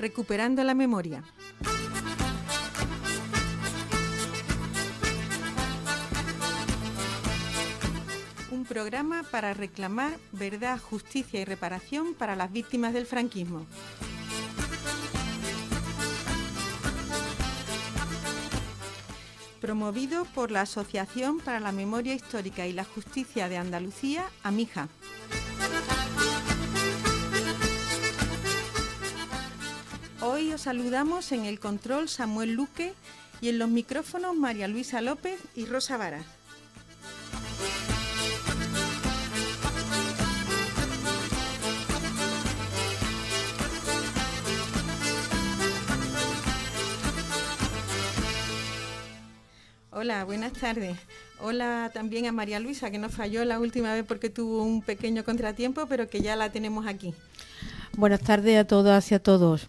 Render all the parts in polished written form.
Recuperando la memoria. Un programa para reclamar verdad, justicia y reparación para las víctimas del franquismo. Promovido por la Asociación para la Memoria Histórica y la Justicia de Andalucía, AMIJA. Hoy os saludamos en el control Samuel Luque y en los micrófonos María Luisa López y Rosa Varas. Hola, buenas tardes. Hola también a María Luisa, que nos falló la última vez porque tuvo un pequeño contratiempo, pero que ya la tenemos aquí. Buenas tardes a todas y a todos.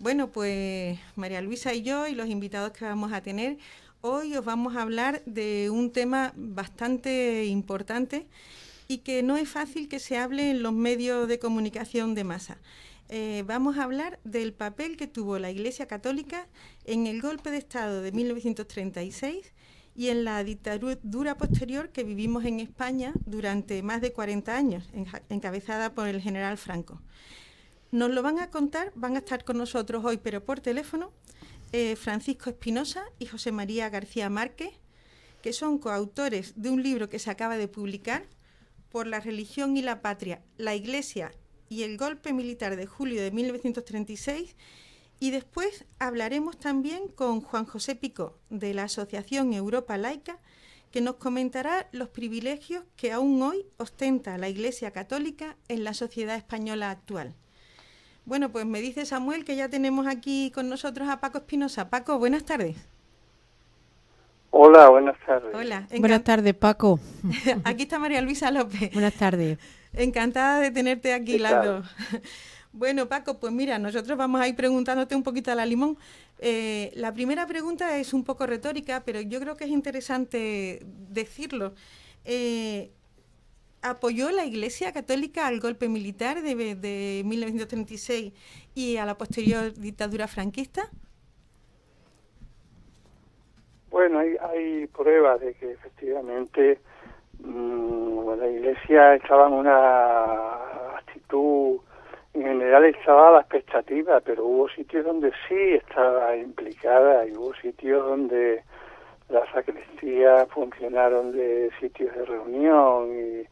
Bueno, pues María Luisa y yo y los invitados que vamos a tener, hoy os vamos a hablar de un tema bastante importante y que no es fácil que se hable en los medios de comunicación de masa. Vamos a hablar del papel que tuvo la Iglesia Católica en el golpe de Estado de 1936 y en la dictadura posterior que vivimos en España durante más de 40 años, encabezada por el general Franco. Nos lo van a contar, van a estar con nosotros hoy, pero por teléfono, Francisco Espinosa y José María García Márquez, que son coautores de un libro que se acaba de publicar, Por la religión y la patria, la Iglesia y el golpe militar de julio de 1936, y después hablaremos también con Juan José Picó, de la Asociación Europa Laica, que nos comentará los privilegios que aún hoy ostenta la Iglesia Católica en la sociedad española actual. Bueno, pues me dice Samuel que ya tenemos aquí con nosotros a Paco Espinosa. Paco, buenas tardes. Hola, buenas tardes. Hola. Buenas tardes, Paco. Aquí está María Luisa López. Buenas tardes. Encantada de tenerte aquí las dos. Bueno, Paco, pues mira, nosotros vamos a ir preguntándote un poquito a la limón. La primera pregunta es un poco retórica, pero yo creo que es interesante decirlo. ¿Apoyó la Iglesia Católica al golpe militar de 1936 y a la posterior dictadura franquista? Bueno, hay pruebas de que efectivamente la Iglesia estaba en una actitud, en general estaba a la expectativa, pero hubo sitios donde sí estaba implicada y hubo sitios donde las sacristías funcionaron de sitios de reunión y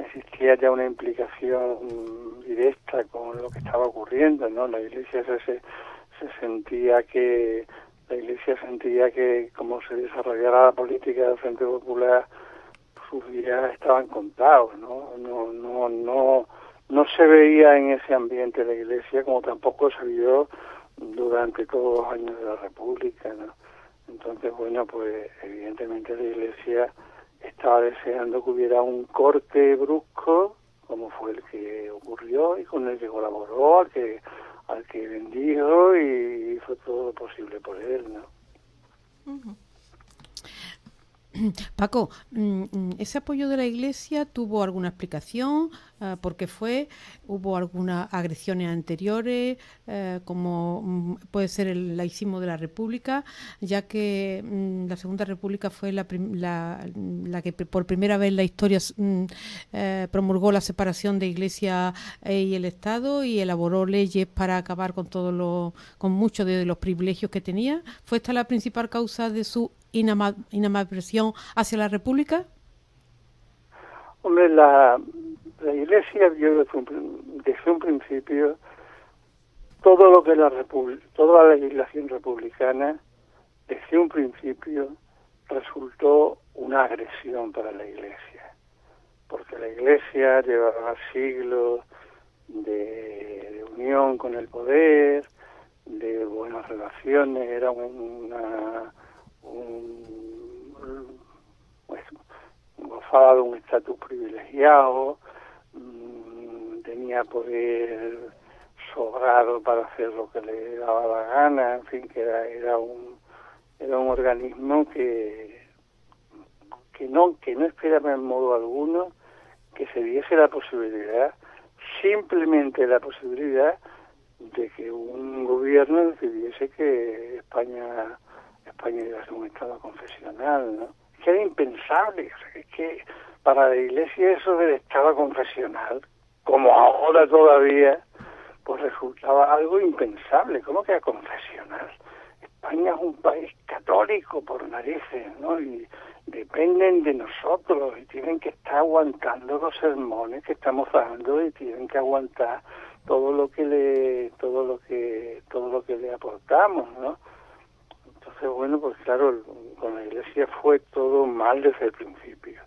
existía ya una implicación directa con lo que estaba ocurriendo, ¿no? La Iglesia sentía que como se desarrollara la política del Frente Popular, sus días estaban contados, ¿no? No se veía en ese ambiente la Iglesia, como tampoco se vio durante todos los años de la República, ¿no? Entonces, bueno, pues evidentemente la Iglesia estaba deseando que hubiera un corte brusco, como fue el que ocurrió y con el que colaboró, al que bendijo y hizo todo lo posible por él, ¿no? Uh-huh. Paco, ¿ese apoyo de la Iglesia tuvo alguna explicación? ¿Por qué fue? ¿Hubo algunas agresiones anteriores, como puede ser el laicismo de la República, ya que la Segunda República fue la que por primera vez en la historia promulgó la separación de Iglesia y el Estado y elaboró leyes para acabar con muchos de los privilegios que tenía? ¿Fue esta la principal causa de su inamapresión hacia la República? Hombre, la Iglesia, yo desde un principio, todo lo que toda la legislación republicana, desde un principio, resultó una agresión para la Iglesia, porque la Iglesia llevaba siglos de unión con el poder, de buenas relaciones, era gozaba de un estatus privilegiado, tenía poder sobrado para hacer lo que le daba la gana, en fin, que era un organismo que no esperaba en modo alguno que se diese la posibilidad, simplemente la posibilidad de que un gobierno decidiese que España iba a ser un Estado confesional, ¿no? Es que era impensable, o sea, es que para la Iglesia eso del Estado confesional, como ahora todavía, pues resultaba algo impensable. ¿Cómo que era confesional? España es un país católico por narices, ¿no? Y dependen de nosotros y tienen que estar aguantando los sermones que estamos dando y tienen que aguantar todo lo que le aportamos, ¿no? Entonces, bueno, pues claro, con la Iglesia fue todo mal desde el principio.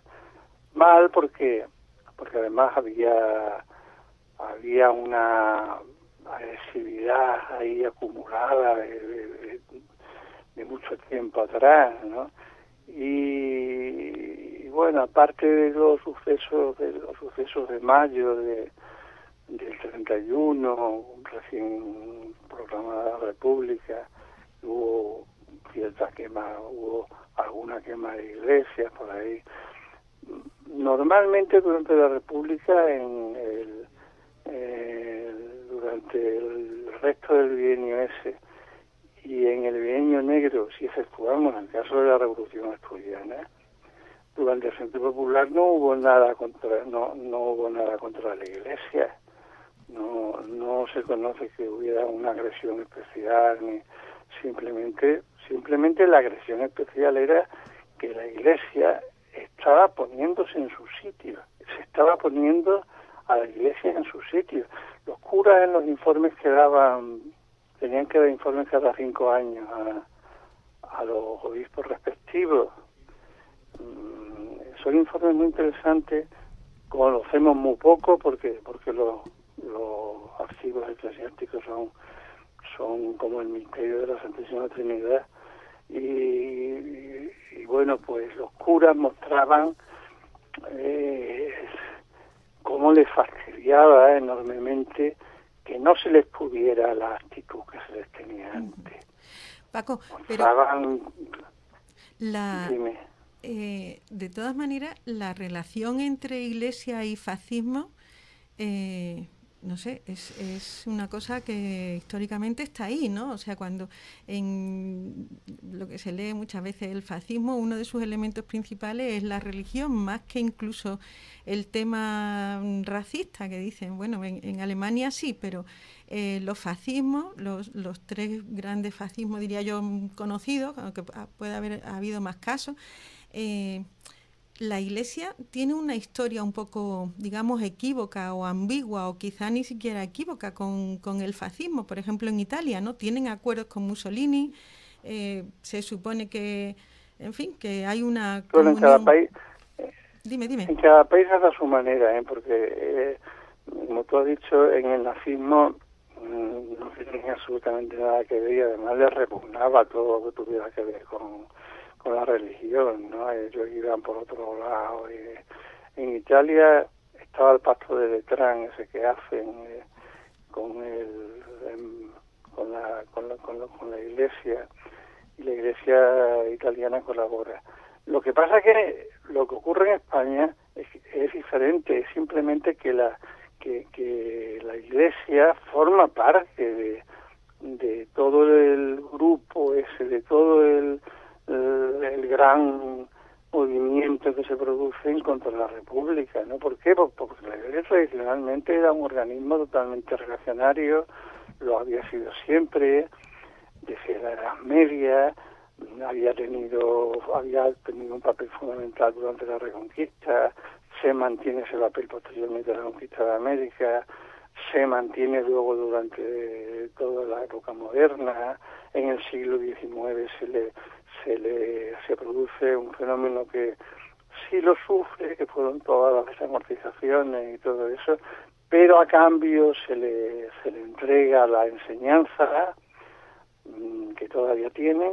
Mal porque además había una agresividad ahí acumulada de mucho tiempo atrás, ¿no? Y bueno, aparte de los sucesos de mayo del 31, recién proclamada la República, hubo alguna quema de iglesias por ahí. Normalmente durante la República, durante el resto del bienio ese y en el bienio negro, si efectuamos en el caso de la Revolución Asturiana, durante el Frente Popular no hubo nada contra la Iglesia. No se conoce que hubiera una agresión especial, ni simplemente la agresión especial era que la Iglesia estaba poniéndose en su sitio, se estaba poniendo a la Iglesia en su sitio. Los curas en los informes que daban, tenían que dar informes cada 5 años a los obispos respectivos. Son informes muy interesantes, conocemos muy poco porque los archivos eclesiásticos son como el misterio de la Santísima Trinidad. Y bueno, pues los curas mostraban cómo les fastidiaba enormemente que no se les pudiera la actitud que se les tenía antes. Paco, mostraban, de todas maneras, la relación entre Iglesia y fascismo, no sé, es una cosa que históricamente está ahí, ¿no? O sea, cuando en lo que se lee muchas veces el fascismo, uno de sus elementos principales es la religión, más que incluso el tema racista, que dicen, bueno, en Alemania sí, pero los fascismos, los 3 grandes fascismos, diría yo, conocidos, aunque puede haber habido más casos, la Iglesia tiene una historia un poco, digamos, equívoca o ambigua, o quizá ni siquiera equívoca con el fascismo. Por ejemplo, en Italia, ¿no? Tienen acuerdos con Mussolini, se supone que, en fin, que hay una comunión. En cada país, Dime. En cada país es a su manera, porque, como tú has dicho, en el nazismo no tenía absolutamente nada que ver y además les repugnaba todo lo que tuviera que ver con la religión, ¿no? Ellos iban por otro lado. En Italia estaba el pacto de Letrán, ese que hacen con la Iglesia, y la Iglesia italiana colabora. Lo que pasa es que lo que ocurre en España es diferente, es simplemente que la Iglesia forma parte de todo el grupo ese, de todo el gran movimiento que se produce en contra de la República, ¿no? ¿Por qué? Porque la Iglesia tradicionalmente era un organismo totalmente reaccionario, lo había sido siempre, desde la Edad Media, había tenido un papel fundamental durante la Reconquista, se mantiene ese papel posteriormente a la conquista de América, se mantiene luego durante toda la época moderna. En el siglo XIX se produce un fenómeno que sí lo sufre, que fueron todas las desamortizaciones y todo eso, pero a cambio se le entrega la enseñanza que todavía tienen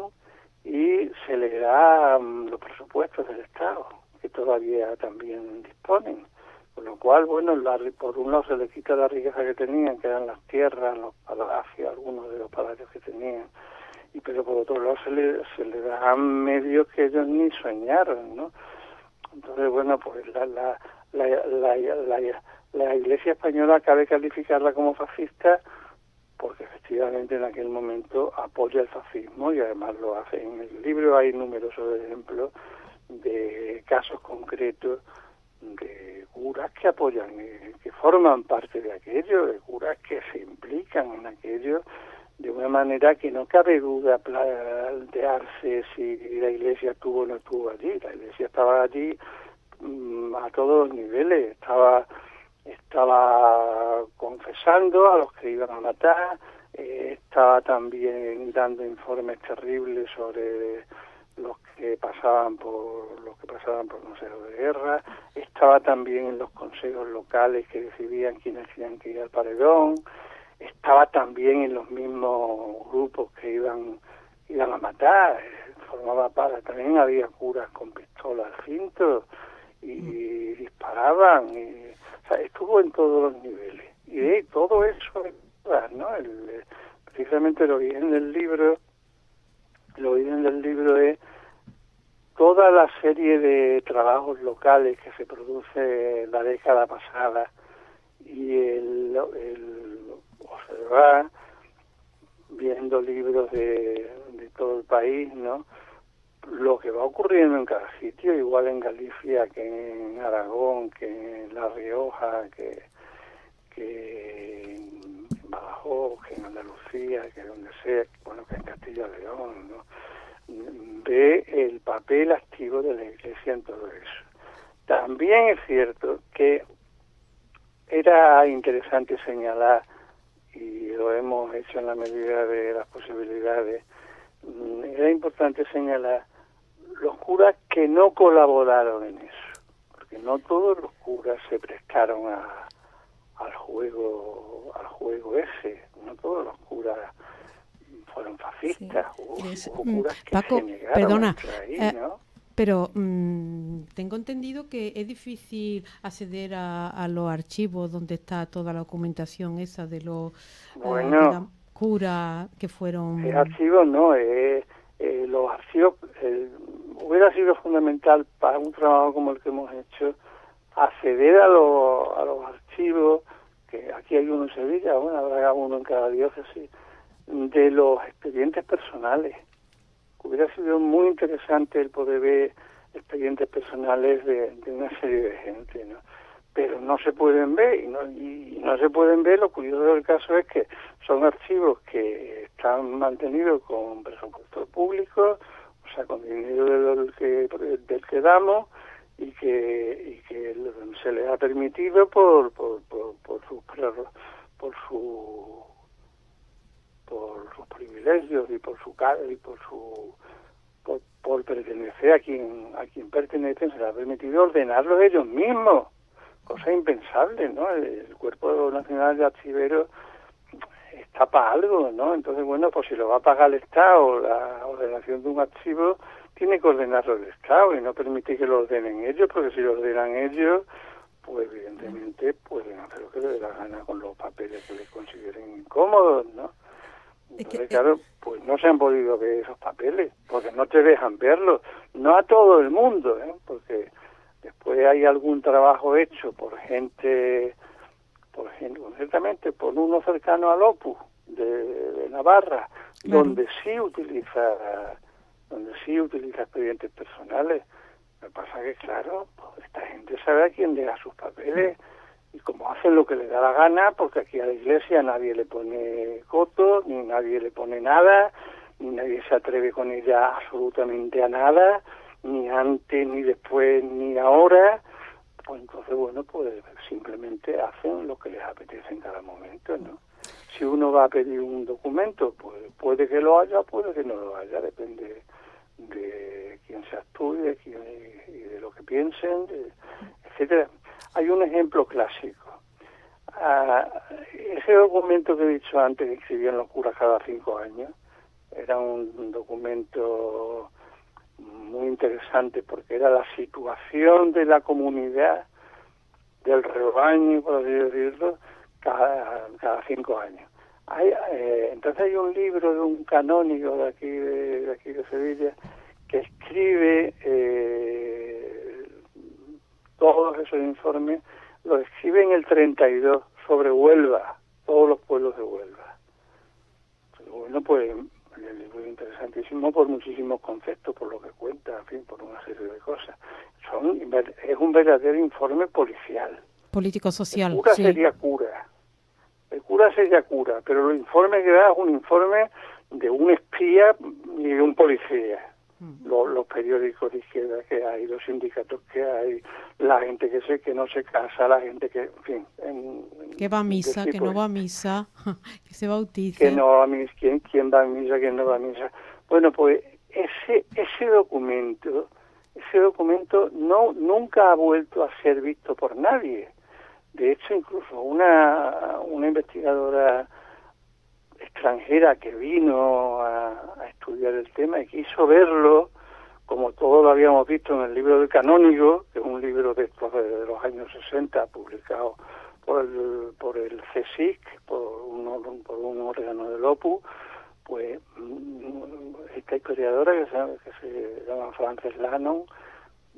y se le da los presupuestos del Estado, que todavía también disponen. Con lo cual, bueno, por un lado se le quita la riqueza que tenían, que eran las tierras, los palacios, algunos de los palacios que tenían, pero por otro lado se le dan medios que ellos ni soñaron, ¿no? Entonces, bueno, pues la Iglesia española cabe calificarla como fascista porque efectivamente en aquel momento apoya el fascismo y además lo hace. En el libro hay numerosos ejemplos de casos concretos de curas que apoyan, que forman parte de aquello, de curas que se implican en aquello de una manera que no cabe duda plantearse si la Iglesia estuvo o no estuvo allí. La Iglesia estaba allí a todos los niveles, estaba confesando a los que iban a matar, estaba también dando informes terribles sobre los que pasaban por consejos de guerra, estaba también en los consejos locales que decidían quiénes tenían que ir al paredón, estaba también en los mismos grupos que iban a matar, formaba parte. También había curas con pistolas al cinto y disparaban, o sea, estuvo en todos los niveles. Y de todo eso, ¿no? Precisamente el origen del libro es toda la serie de trabajos locales que se produce en la década pasada y el observar, viendo libros de todo el país, ¿no? Lo que va ocurriendo en cada sitio, igual en Galicia que en Aragón, que en La Rioja, que en Badajoz, que en Andalucía, que donde sea, bueno, que en Castilla y León, ¿no? Ve el papel activo de la Iglesia en todo eso. También es cierto que era interesante señalar, y lo hemos hecho en la medida de las posibilidades, era importante señalar los curas que no colaboraron en eso, porque no todos los curas se prestaron al juego ese, no todos los curas fueron fascistas, sí. hubo curas que Paco, se negaron perdona, a entrar ahí, ¿no? Pero tengo entendido que es difícil acceder a los archivos donde está toda la documentación esa de los curas que fueron... Archivos no, los archivos, hubiera sido fundamental para un trabajo como el que hemos hecho, acceder a los archivos, que aquí hay uno en Sevilla, bueno, habrá uno en cada diócesis, de los expedientes personales. Hubiera sido muy interesante el poder ver expedientes personales de una serie de gente, ¿no? Pero no se pueden ver, y no se pueden ver. Lo curioso del caso es que son archivos que están mantenidos con presupuesto público, o sea, con dinero del que damos, y que se les ha permitido por sus privilegios y por pertenecer a quien pertenecen, se les ha permitido ordenarlos ellos mismos, cosa impensable, ¿no? El Cuerpo Nacional de Archiveros está para algo, ¿no? Entonces, bueno, pues si lo va a pagar el Estado, la ordenación de un archivo, tiene que ordenarlo el Estado y no permite que lo ordenen ellos, porque si lo ordenan ellos, pues evidentemente pueden hacer lo que les dé la gana con los papeles que les consideren incómodos, ¿no? Entonces, claro, pues no se han podido ver esos papeles, porque no te dejan verlos, no a todo el mundo, porque después hay algún trabajo hecho por gente, concretamente por uno cercano al Opus de Navarra, donde sí utiliza expedientes personales. Lo que pasa es que, claro, pues esta gente sabe a quién deja sus papeles, y como hacen lo que le da la gana, porque aquí a la Iglesia nadie le pone coto, ni nadie le pone nada, ni nadie se atreve con ella absolutamente a nada, ni antes, ni después, ni ahora, pues entonces, bueno, pues simplemente hacen lo que les apetece en cada momento, ¿no? Si uno va a pedir un documento, pues puede que lo haya, puede que no lo haya, depende de quién se actúe, y de lo que piensen, etcétera. Hay un ejemplo clásico. Ese documento que he dicho antes, que escribían los curas cada 5 años, era un documento muy interesante porque era la situación de la comunidad, del rebaño, por así decirlo, cada 5 años. Entonces hay un libro de un canónigo de aquí de Sevilla que escribe todos esos informes, los escribe en el 32 sobre Huelva, todos los pueblos de Huelva. bueno, pues el libro es interesantísimo por muchísimos conceptos, por lo que cuenta, en fin, por una serie de cosas. Es un verdadero informe policial. Político-social, El cura sí. sería cura. El cura sería cura, pero el informe que da es un informe de un espía y de un policía. Los periódicos de izquierda que hay, los sindicatos que hay, la gente que no se casa, la gente que, en fin... que va a misa, que no va a misa, que se bautiza. Que no va a misa, quién va a misa, quién no va a misa. Bueno, pues ese documento nunca ha vuelto a ser visto por nadie. De hecho, incluso una investigadora extranjera que vino a estudiar el tema y quiso verlo, como todos lo habíamos visto en el libro del Canónigo, que es un libro de los años 60, publicado por el CSIC, por un órgano del Opus, pues esta historiadora que se llama Frances Lannon,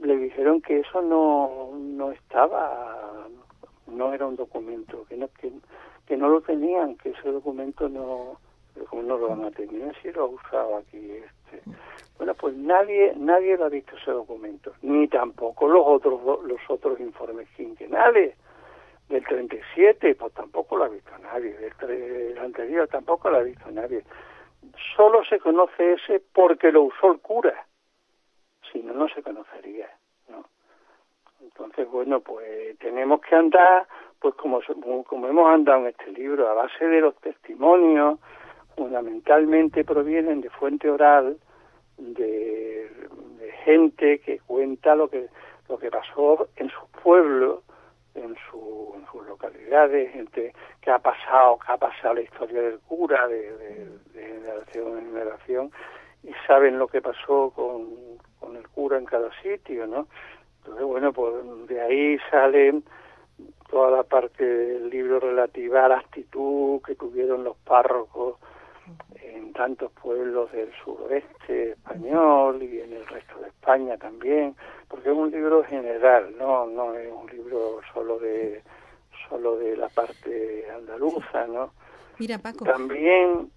le dijeron que eso no estaba, no era un documento, que no lo tenían, que ese documento no lo van a tener, si lo ha usado aquí. Bueno, pues nadie lo ha visto ese documento, ni tampoco los otros informes quinquenales del 37, pues tampoco lo ha visto nadie, del anterior tampoco lo ha visto nadie. Solo se conoce ese porque lo usó el cura, si no, no se conocería, ¿no? Entonces, bueno, pues tenemos que andar, pues como hemos andado en este libro, a base de los testimonios, fundamentalmente provienen de fuente oral, de gente que cuenta lo que pasó en sus pueblos, en sus localidades, gente que ha pasado la historia del cura de generación en generación, y saben lo que pasó con el cura en cada sitio, ¿no? Entonces, bueno, pues de ahí sale toda la parte del libro relativa a la actitud que tuvieron los párrocos en tantos pueblos del suroeste español y en el resto de España también, porque es un libro general, no es un libro solo de la andaluza, ¿no? Mira, Paco. También,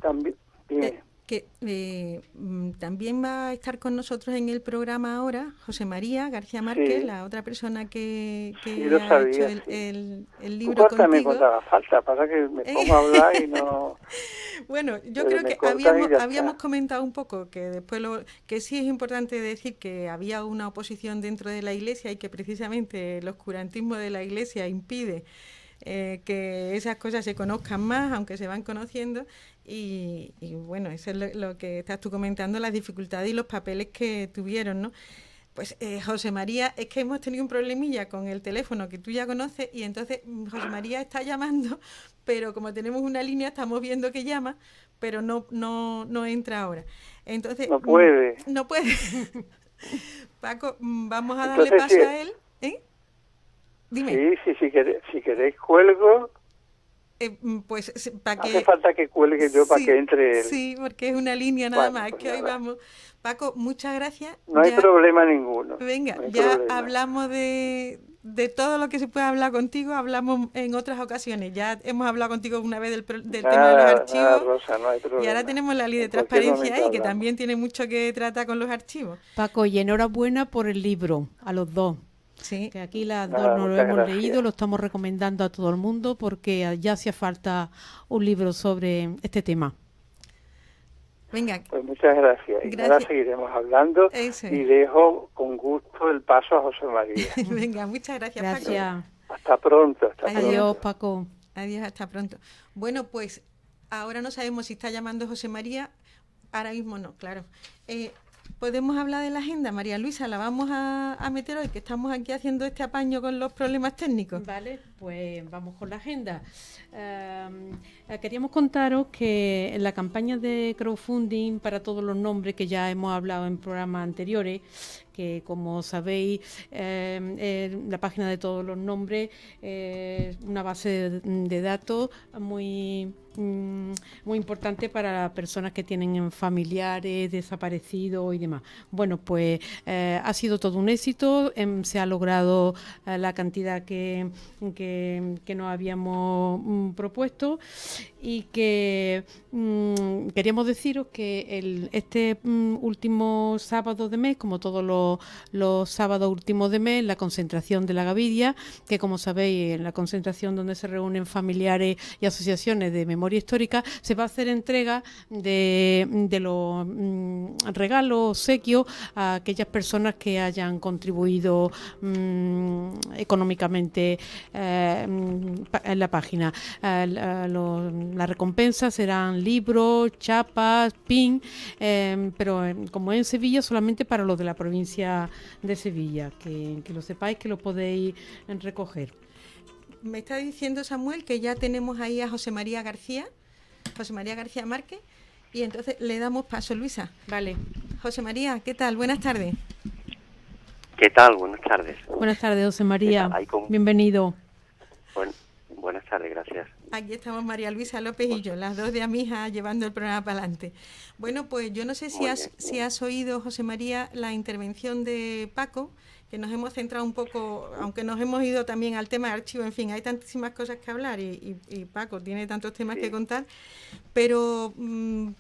dime. También va a estar con nosotros en el programa ahora José María García Márquez, la otra persona que ha hecho el libro contigo. Cuando haga falta, pasa que me pongo a hablar y no... Bueno, yo creo que habíamos comentado un poco que después que sí es importante decir que había una oposición dentro de la Iglesia y que precisamente el oscurantismo de la Iglesia impide que esas cosas se conozcan más, aunque se van conociendo, y bueno, eso es lo que estás tú comentando, las dificultades y los papeles que tuvieron, ¿no? Pues José María, es que hemos tenido un problemilla con el teléfono que tú ya conoces, y entonces José María está llamando, pero como tenemos una línea estamos viendo que llama, pero no entra ahora. Entonces no puede. Paco, vamos a darle paso a él, ¿eh? Dime. Sí, si queréis cuelgo. Pues para que... Hace falta que cuelgue yo para que entre él. Sí, porque es una línea nada más, pues que hoy vamos. Paco, muchas gracias. No hay problema ninguno. Venga, ya hablamos de todo lo que se puede hablar contigo, hablamos en otras ocasiones. Ya hemos hablado contigo una vez del tema de los archivos. Rosa, no hay problema. Y ahora tenemos la ley de transparencia ahí, que también tiene mucho que tratar con los archivos. Paco, y enhorabuena por el libro, a los dos. Sí. Que aquí las dos no lo hemos leído, lo estamos recomendando a todo el mundo porque ya hacía falta un libro sobre este tema. Venga. Pues muchas gracias. Y ahora seguiremos hablando. Y dejo con gusto el paso a José María. Venga, muchas gracias, Paco. Hasta pronto. Adiós, Paco. Adiós, hasta pronto. Bueno, pues ahora no sabemos si está llamando José María. Ahora mismo no, claro. Podemos hablar de la agenda, María Luisa, la vamos a meter hoy, que estamos aquí haciendo este apaño con los problemas técnicos. Vale, pues vamos con la agenda. Queríamos contaros que en la campaña de crowdfunding para todos los nombres, que ya hemos hablado en programas anteriores, que como sabéis, la página de todos los nombres es una base de datos muy importante para las personas que tienen familiares desaparecidos y demás. Bueno, pues ha sido todo un éxito, se ha logrado la cantidad que nos habíamos propuesto y que queríamos deciros que este último sábado de mes, como todos los sábados últimos de mes, la concentración de la Gavidia, que como sabéis en la concentración donde se reúnen familiares y asociaciones de memoria histórica, se va a hacer entrega de los regalos, obsequios a aquellas personas que hayan contribuido económicamente en la página. Las recompensas serán libros, chapas, pin, pero como en Sevilla, solamente para los de la provincia de Sevilla, que lo sepáis, que lo podéis recoger. Me está diciendo Samuel que ya tenemos ahí a José María García Márquez, y entonces le damos paso, Luisa. Vale. José María, ¿qué tal? Buenas tardes. ¿Qué tal? Buenas tardes. Buenas tardes, José María. Bienvenido. Buenas tardes, gracias. Aquí estamos María Luisa López y yo, las dos de Amija, llevando el programa para adelante. Bueno, pues yo no sé si has oído, José María, la intervención de Paco, que nos hemos centrado un poco, aunque nos hemos ido también al tema de archivo, en fin, hay tantísimas cosas que hablar y Paco tiene tantos temas que contar, pero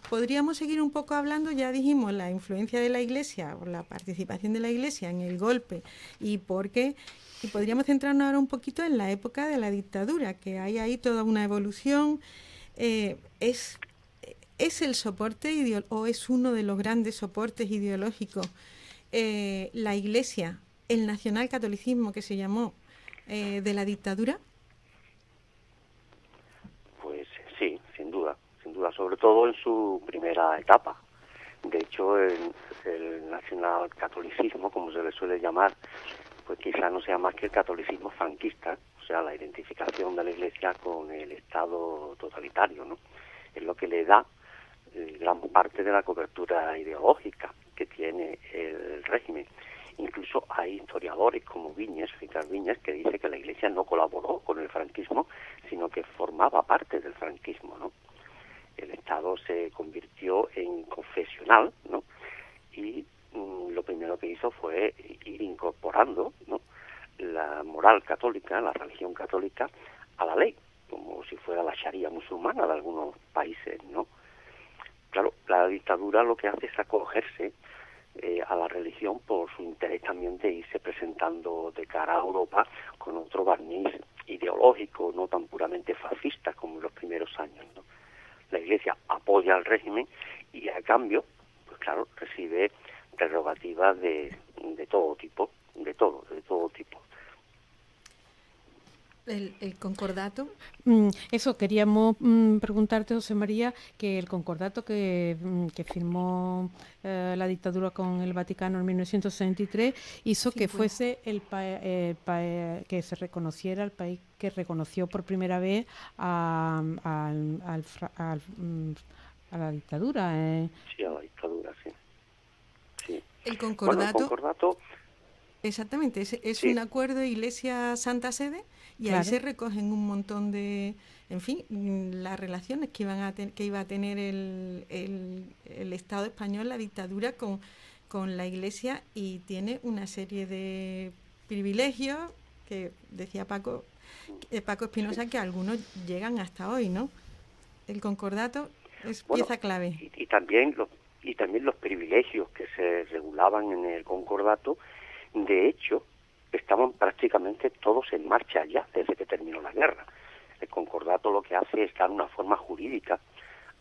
podríamos seguir un poco hablando, ya dijimos, la influencia de la Iglesia, o la participación de la Iglesia en el golpe y por qué. Y podríamos centrarnos ahora un poquito en la época de la dictadura, que hay ahí toda una evolución. ¿Es el soporte o es uno de los grandes soportes ideológicos la Iglesia, el nacionalcatolicismo que se llamó de la dictadura? Pues sí, sin duda, sobre todo en su primera etapa. De hecho, el nacionalcatolicismo, como se le suele llamar, pues quizá no sea más que el catolicismo franquista, o sea, la identificación de la Iglesia con el Estado totalitario, ¿no? Es lo que le da gran parte de la cobertura ideológica que tiene el régimen. Incluso hay historiadores como Ricard Viñes, que dice que la Iglesia no colaboró con el franquismo, sino que formaba parte del franquismo, ¿no? El Estado se convirtió en confesional, ¿no? Y lo primero que hizo fue ir incorporando, ¿no?, la moral católica, la religión católica, a la ley, como si fuera la sharia musulmana de algunos países, ¿no? Claro, la dictadura lo que hace es acogerse a la religión por su interés también de irse presentando de cara a Europa con otro barniz ideológico, no tan puramente fascista como en los primeros años, ¿no? La Iglesia apoya al régimen y a cambio, pues claro, recibe prerrogativas de todo tipo, de todo tipo. ¿El concordato? Eso, queríamos preguntarte, José María, que el concordato que firmó la dictadura con el Vaticano en 1963 hizo que fuese que se reconociera el país que reconoció por primera vez a la dictadura. Sí, a la dictadura, sí. El concordato. Bueno, el concordato. Exactamente, es un acuerdo Iglesia-Santa Sede y ahí se recogen un montón de, en fin, las relaciones que iba a tener el Estado español, la dictadura con la Iglesia, y tiene una serie de privilegios que decía Paco Espinosa, que algunos llegan hasta hoy, ¿no? El concordato es pieza clave. Y también los privilegios que se regulaban en el concordato, de hecho, estaban prácticamente todos en marcha ya desde que terminó la guerra. El concordato lo que hace es dar una forma jurídica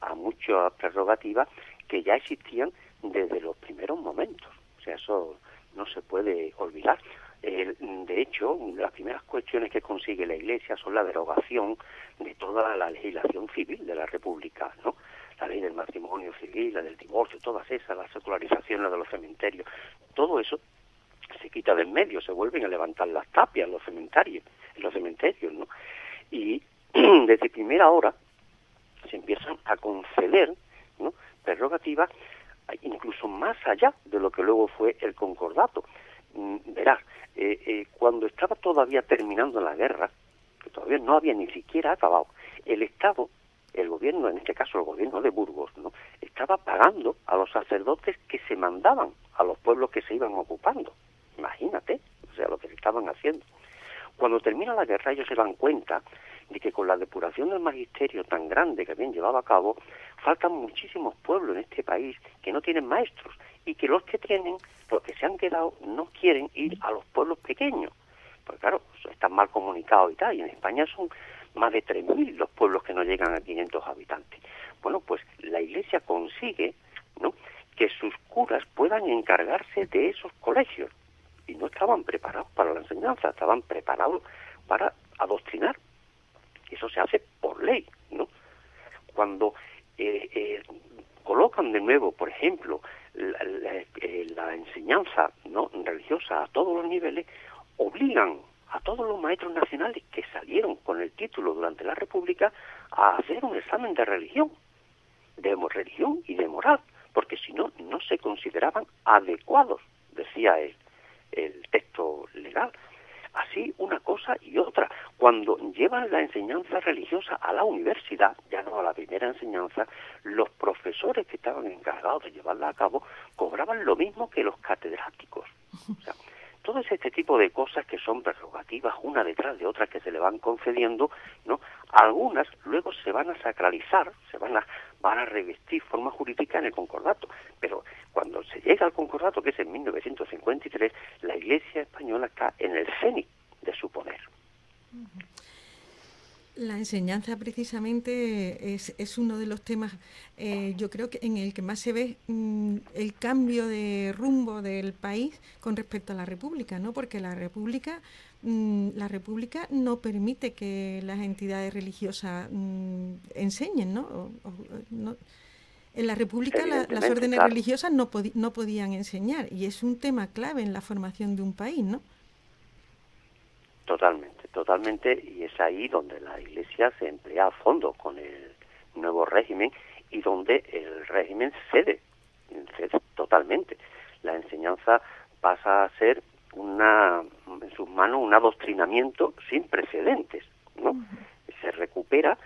a muchas prerrogativas que ya existían desde los primeros momentos. O sea, eso no se puede olvidar. De hecho, las primeras cuestiones que consigue la Iglesia son la derogación de toda la legislación civil de la República, ¿no? La ley del matrimonio civil, la del divorcio, todas esas, la secularización de los cementerios, todo eso se quita de en medio, se vuelven a levantar las tapias en los cementerios, ¿no? Y desde primera hora se empiezan a conceder, ¿no?, prerrogativas incluso más allá de lo que luego fue el concordato. Verás, cuando estaba todavía terminando la guerra, que todavía no había ni siquiera acabado, el Estado, el gobierno, en este caso el gobierno de Burgos, ¿no?, estaba pagando a los sacerdotes que se mandaban a los pueblos que se iban ocupando. Imagínate, o sea, lo que estaban haciendo. Cuando termina la guerra, ellos se dan cuenta de que con la depuración del magisterio tan grande que habían llevado a cabo, faltan muchísimos pueblos en este país que no tienen maestros, y que los que tienen, los que se han quedado, no quieren ir a los pueblos pequeños. Pues claro, están mal comunicados y tal, y en España son más de 3.000 los pueblos que no llegan a 500 habitantes. Bueno, pues la Iglesia consigue, ¿no?, que sus curas puedan encargarse de esos colegios, y no estaban preparados para la enseñanza, estaban preparados para adoctrinar. Eso se hace por ley, ¿no? Cuando colocan de nuevo, por ejemplo, la enseñanza, ¿no?, religiosa a todos los niveles, obligan a todos los maestros nacionales que salieron con el título durante la República a hacer un examen de religión y de moral, porque si no, no se consideraban adecuados, decía el texto legal. Así una cosa y otra. Cuando llevan la enseñanza religiosa a la universidad, ya no a la primera enseñanza, los profesores que estaban encargados de llevarla a cabo cobraban lo mismo que los catedráticos. O sea, todo este tipo de cosas que son prerrogativas una detrás de otra que se le van concediendo, ¿no? Algunas luego se van a sacralizar, van a revestir forma jurídica en el concordato, pero cuando se llega al concordato, que es en 1953, la Iglesia española está en el cenit de su poder. La enseñanza precisamente es uno de los temas, yo creo que en el que más se ve el cambio de rumbo del país con respecto a la República, ¿no? Porque la República no permite que las entidades religiosas enseñen, ¿no? En la República las órdenes religiosas no podían enseñar, y es un tema clave en la formación de un país, ¿no? Totalmente, y es ahí donde la Iglesia se emplea a fondo con el nuevo régimen y donde el régimen cede totalmente. La enseñanza pasa a ser en sus manos un adoctrinamiento sin precedentes, ¿no? Se recupera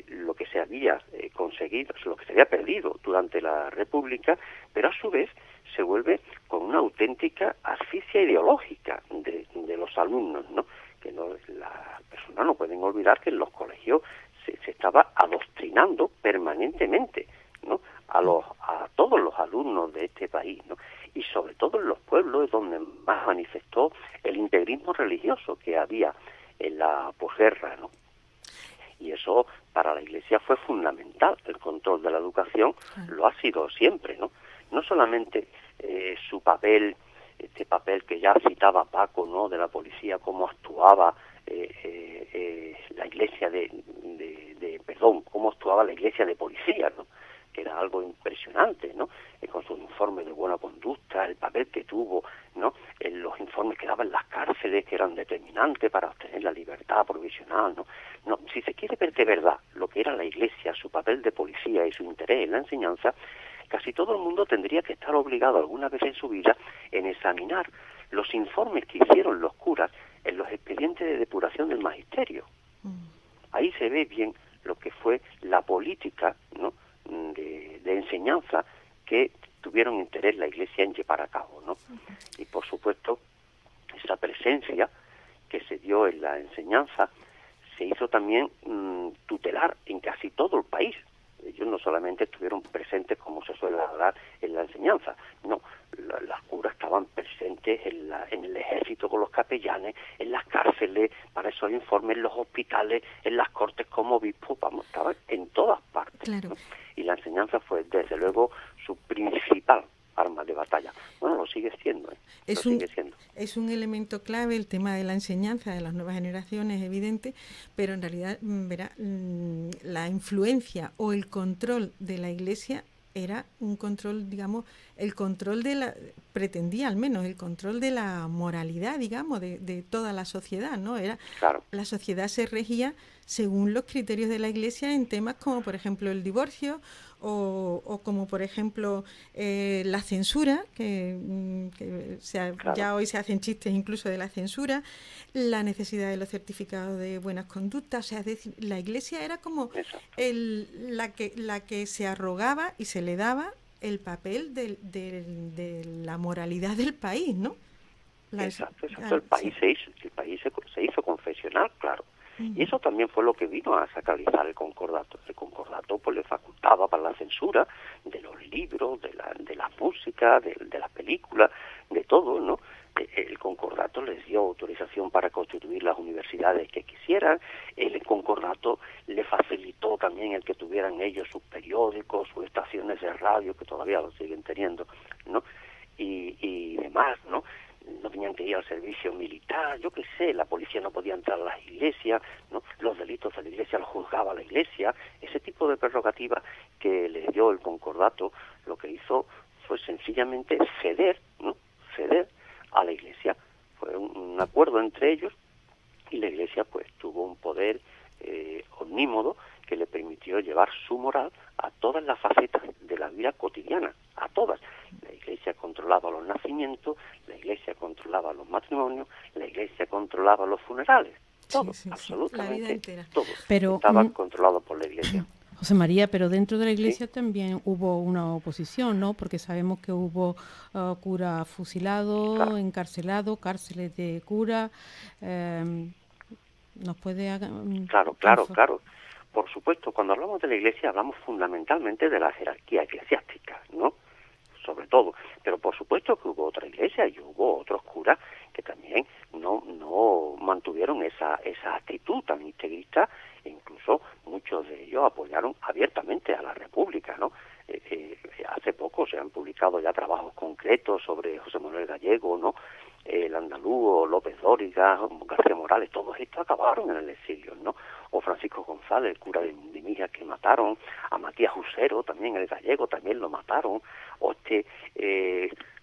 lo que se había conseguido, lo que se había perdido durante la República, pero a su vez se vuelve con una auténtica asfixia ideológica de los alumnos, ¿no? Que las personas no pueden olvidar que en los colegios se estaba adoctrinando permanentemente, ¿no?, a todos los alumnos de este país, ¿no? Y sobre todo en los pueblos es donde más manifestó el integrismo religioso que había en la posguerra, ¿no? Y eso para la Iglesia fue fundamental. El control de la educación lo ha sido siempre, ¿no? No solamente su papel, este papel que ya citaba Paco, ¿no?, de la policía, cómo actuaba la Iglesia cómo actuaba la Iglesia de policía, ¿no?, que era algo impresionante, ¿no?, con sus informes de buena conducta, el papel que tuvo, ¿no?, en los informes que daban las cárceles, que eran determinantes para obtener la libertad provisional, ¿no? No, si se quiere ver de verdad lo que era la Iglesia, su papel de policía y su interés en la enseñanza, casi todo el mundo tendría que estar obligado alguna vez en su vida en examinar los informes que hicieron los curas en los expedientes de depuración del magisterio. Ahí se ve bien lo que fue la política, ¿no?, de enseñanza que tuvieron interés la Iglesia en llevar a cabo, ¿no? Y por supuesto, esa presencia que se dio en la enseñanza se hizo también tutelar en casi todo el país. Ellos no solamente estuvieron presentes, como se suele hablar, en la enseñanza, no, las curas estaban presentes en el ejército con los capellanes, en las cárceles, para esos informes, en los hospitales, en las cortes como obispos, estaban en todas partes. Claro. ¿No? Y la enseñanza fue, desde luego, su principal arma de batalla. Bueno, lo sigue siendo, Es un elemento clave el tema de la enseñanza de las nuevas generaciones, evidente, pero en realidad, la influencia o el control de la Iglesia era un control, digamos, pretendía al menos el control de la moralidad, digamos, de toda la sociedad, ¿no? Claro. La sociedad se regía según los criterios de la Iglesia en temas como, por ejemplo, el divorcio o como, por ejemplo, la censura, Claro. ya hoy se hacen chistes incluso de la censura, la necesidad de los certificados de buenas conductas. O sea, es decir, la Iglesia era como la que se arrogaba y se le daba el papel de la moralidad del país, ¿no? Exacto. El país se hizo confesional, claro. Y eso también fue lo que vino a sacralizar el concordato. El concordato pues le facultaba para la censura de los libros, de la música, de las películas, de todo, ¿no? El concordato les dio autorización para constituir las universidades que quisieran. El concordato le facilitó también el que tuvieran ellos sus periódicos, sus estaciones de radio, que todavía lo siguen teniendo, ¿no? Y demás, ¿no? No tenían que ir al servicio militar, yo qué sé, la policía no podía entrar a las iglesias, ¿no? Los delitos de la iglesia los juzgaba la iglesia. Ese tipo de prerrogativas que le dio el concordato, lo que hizo fue sencillamente ceder, ¿no? Ceder a la iglesia. Fue un acuerdo entre ellos, y la iglesia pues tuvo un poder omnímodo que le permitió llevar su moral a todas las facetas de la vida cotidiana, a todas. La iglesia controlaba los nacimientos, la iglesia controlaba los matrimonios, la iglesia controlaba los funerales, todo, sí, absolutamente la vida entera. todo Pero, estaba controlado por la iglesia. José María, pero dentro de la iglesia ¿Sí? también hubo una oposición, ¿no? Porque sabemos que hubo cura fusilado, Claro. encarcelado, cárceles de cura. ¿Nos puede...? Claro. Por supuesto, cuando hablamos de la iglesia hablamos fundamentalmente de la jerarquía eclesiástica, ¿no? Sobre todo. Pero por supuesto que hubo otra iglesia y hubo otros curas que también no mantuvieron esa actitud tan integrista, e incluso muchos de ellos apoyaron abiertamente a la República, ¿no? Hace poco se han publicado ya trabajos concretos sobre José Manuel Gallego, ¿no? El andaluz, López Dóriga, García Morales, todos estos acabaron en el exilio, ¿no? O Francisco González, el cura de Mijas, que mataron, a Matías Usero, también el gallego, también lo mataron, o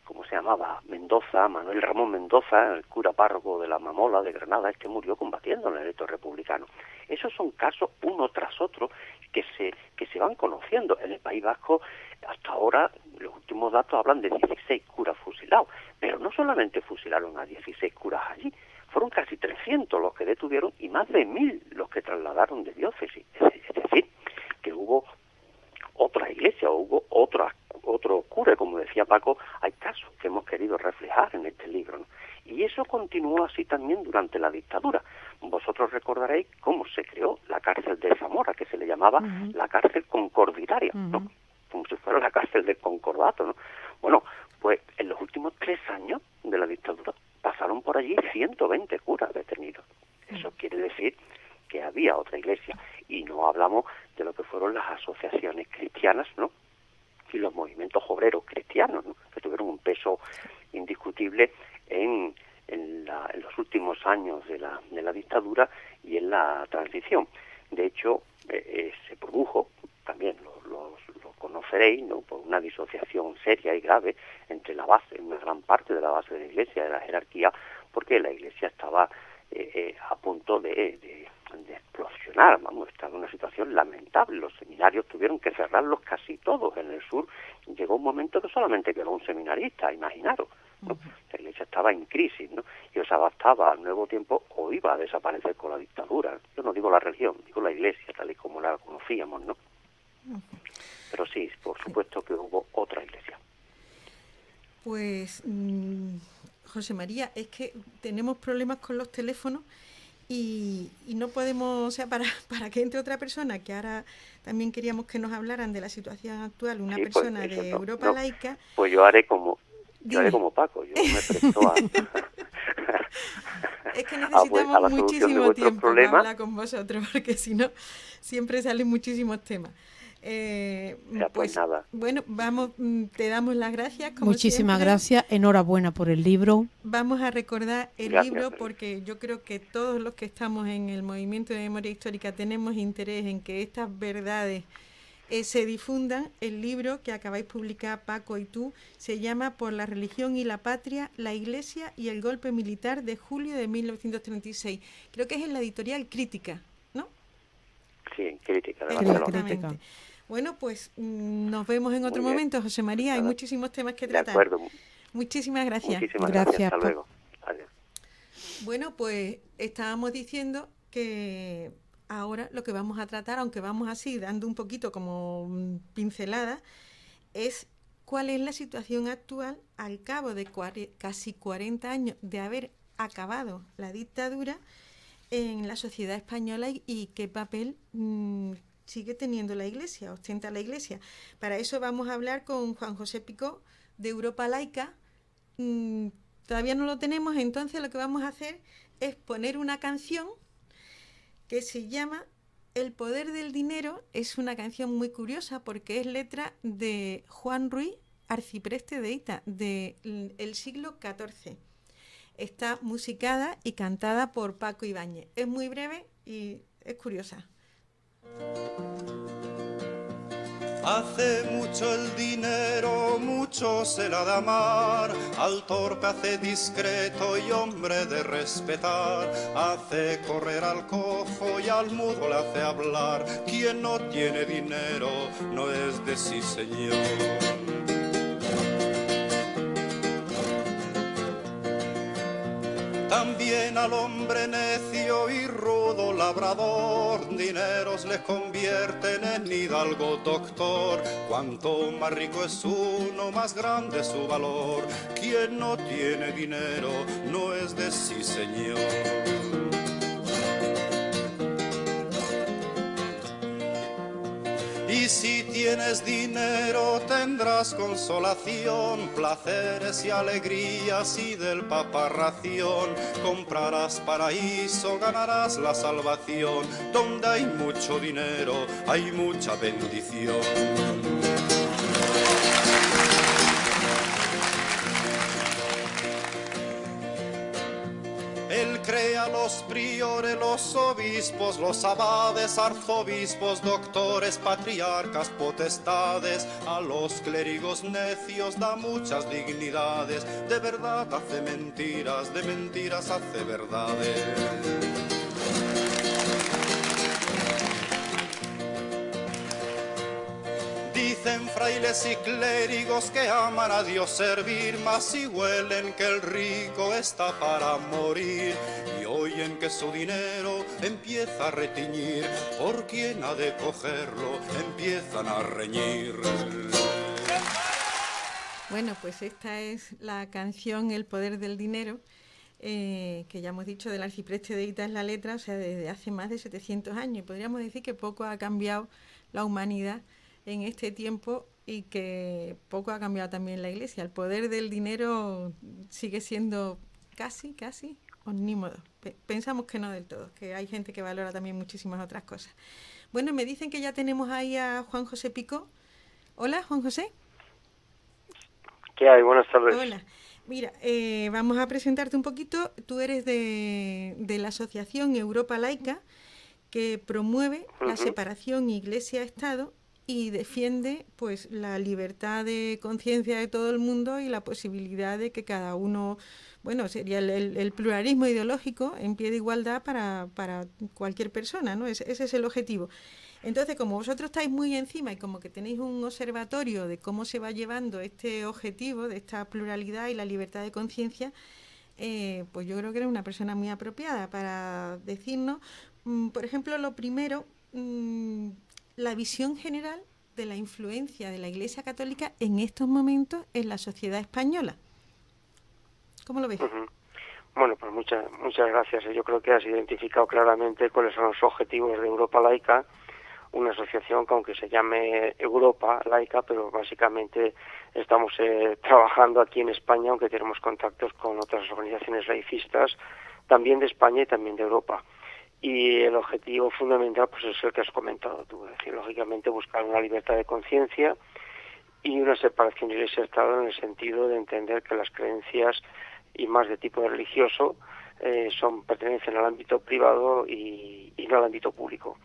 ¿cómo se llamaba? Mendoza, Manuel Ramón Mendoza, el cura párroco de la Mamola de Granada, murió combatiendo en el ejército republicano. Esos son casos uno tras otro que se van conociendo. En el País Vasco, hasta ahora, los últimos datos hablan de 16 curas fusilados, pero no solamente fusilaron a 16 curas allí, fueron casi 300 los que detuvieron y más de 1000 los que trasladaron de diócesis. Es decir, que hubo otra iglesia, hubo otro cura, como decía Paco, hay casos que hemos querido reflejar en este libro, ¿no? Y eso continuó así también durante la dictadura. Vosotros recordaréis cómo se creó la cárcel de Zamora, que se le llamaba la cárcel concorditaria, ¿no? Como si fuera la cárcel del concordato, ¿no? Bueno, pues en los últimos 3 años de la dictadura pasaron por allí 120 curas detenidos. Eso quiere decir que había otra iglesia. Y no hablamos de lo que fueron las asociaciones cristianas, ¿no? Y los movimientos obreros cristianos, ¿no? Que tuvieron un peso indiscutible en los últimos años de la dictadura y en la transición. De hecho, se produjo, también lo conoceréis, ¿no? Por una disociación seria y grave entre la base, una gran parte de la base de la iglesia, de la jerarquía, porque la iglesia estaba a punto de explosionar, estaba en una situación lamentable. Los seminarios tuvieron que cerrarlos casi todos. En el sur llegó un momento que solamente quedó un seminarista, imaginaros, ¿no? La iglesia estaba en crisis, ¿no? Y os adaptaba al nuevo tiempo o iba a desaparecer con la dictadura. Yo no digo la religión, digo la iglesia tal y como la conocíamos, ¿no? Pero sí, por supuesto que hubo otra iglesia. Pues, José María, es que tenemos problemas con los teléfonos y no podemos, o sea, para que entre otra persona, que ahora también queríamos que nos hablaran de la situación actual, una persona pues de Europa laica. Pues yo haré como Paco, yo me presto a... Es que necesitamos muchísimo tiempo para problemas. hablar con vosotros, porque si no, siempre salen muchísimos temas. Pues nada. Bueno, vamos, te damos las gracias. Muchísimas siempre. Gracias, enhorabuena por el libro. Vamos a recordar el Gracias, libro porque yo creo que todos los que estamos en el movimiento de memoria histórica tenemos interés en que estas verdades se difundan. El libro que acabáis de publicar, Paco y tú, se llama Por la religión y la patria, la iglesia y el golpe militar de julio de 1936. Creo que es en la editorial Crítica, ¿no? Sí, Crítica. Exactamente. Bueno, pues nos vemos en otro momento, José María. Hay muchísimos temas que tratar. De acuerdo. Muchísimas gracias. Muchísimas gracias. Hasta luego. Adiós. Bueno, pues estábamos diciendo que ahora lo que vamos a tratar, aunque vamos así dando un poquito como pincelada, es cuál es la situación actual al cabo de casi 40 años de haber acabado la dictadura en la sociedad española y qué papel sigue teniendo la Iglesia, ostenta la Iglesia. Para eso vamos a hablar con Juan José Picó, de Europa Laica. Todavía no lo tenemos, entonces lo que vamos a hacer es poner una canción que se llama El poder del dinero. Es una canción muy curiosa porque es letra de Juan Ruiz, arcipreste de Hita, del siglo XIV. Está musicada y cantada por Paco Ibáñez. Es muy breve y es curiosa. Hace mucho el dinero, mucho se la da amar, al torpe hace discreto y hombre de respetar, hace correr al cojo y al mudo le hace hablar, quien no tiene dinero no es de sí señor. También al hombre necio y rudo labrador, dineros le convierten en hidalgo doctor. Cuanto más rico es uno, más grande su valor. Quien no tiene dinero no es de sí señor. Y si tienes dinero tendrás consolación, placeres y alegrías y del Papa ración. Comprarás paraíso, ganarás la salvación. Donde hay mucho dinero hay mucha bendición. Él crea los priores, los obispos, los abades, arzobispos, doctores, patriarcas, potestades. A los clérigos necios da muchas dignidades. De verdad hace mentiras, de mentiras hace verdades. Dicen frailes y clérigos que aman a Dios servir, mas si huelen que el rico está para morir y oyen que su dinero empieza a retiñir, por quien ha de cogerlo empiezan a reñir. Bueno, pues esta es la canción El poder del dinero, que ya hemos dicho del arcipreste de Hita es la letra, o sea, desde hace más de 700 años. Y podríamos decir que poco ha cambiado la humanidad en este tiempo y que poco ha cambiado también la Iglesia. El poder del dinero sigue siendo casi omnímodo. Pensamos que no del todo, que hay gente que valora también muchísimas otras cosas. Bueno, me dicen que ya tenemos ahí a Juan José Picó. Hola, Juan José. ¿Qué hay? Buenas tardes. Hola. Mira, vamos a presentarte un poquito. Tú eres de la asociación Europa Laica, que promueve la separación Iglesia-Estado y defiende pues la libertad de conciencia de todo el mundo y la posibilidad de que cada uno, bueno, sería el pluralismo ideológico en pie de igualdad para cualquier persona, ¿no? Ese es el objetivo. Entonces, como vosotros estáis muy encima y como que tenéis un observatorio de cómo se va llevando este objetivo de esta pluralidad y la libertad de conciencia, pues yo creo que eres una persona muy apropiada para decirnos, por ejemplo, lo primero, la visión general de la influencia de la Iglesia Católica en estos momentos en la sociedad española. ¿Cómo lo ves? Bueno, pues muchas gracias. Yo creo que has identificado claramente cuáles son los objetivos de Europa Laica, una asociación que aunque se llame Europa Laica, pero básicamente estamos trabajando aquí en España, aunque tenemos contactos con otras organizaciones laicistas, también de España y también de Europa. Y el objetivo fundamental pues es el que has comentado tú, es decir, lógicamente buscar una libertad de conciencia y una separación Iglesia-Estado en el sentido de entender que las creencias, y más de tipo religioso, pertenecen al ámbito privado y no al ámbito público.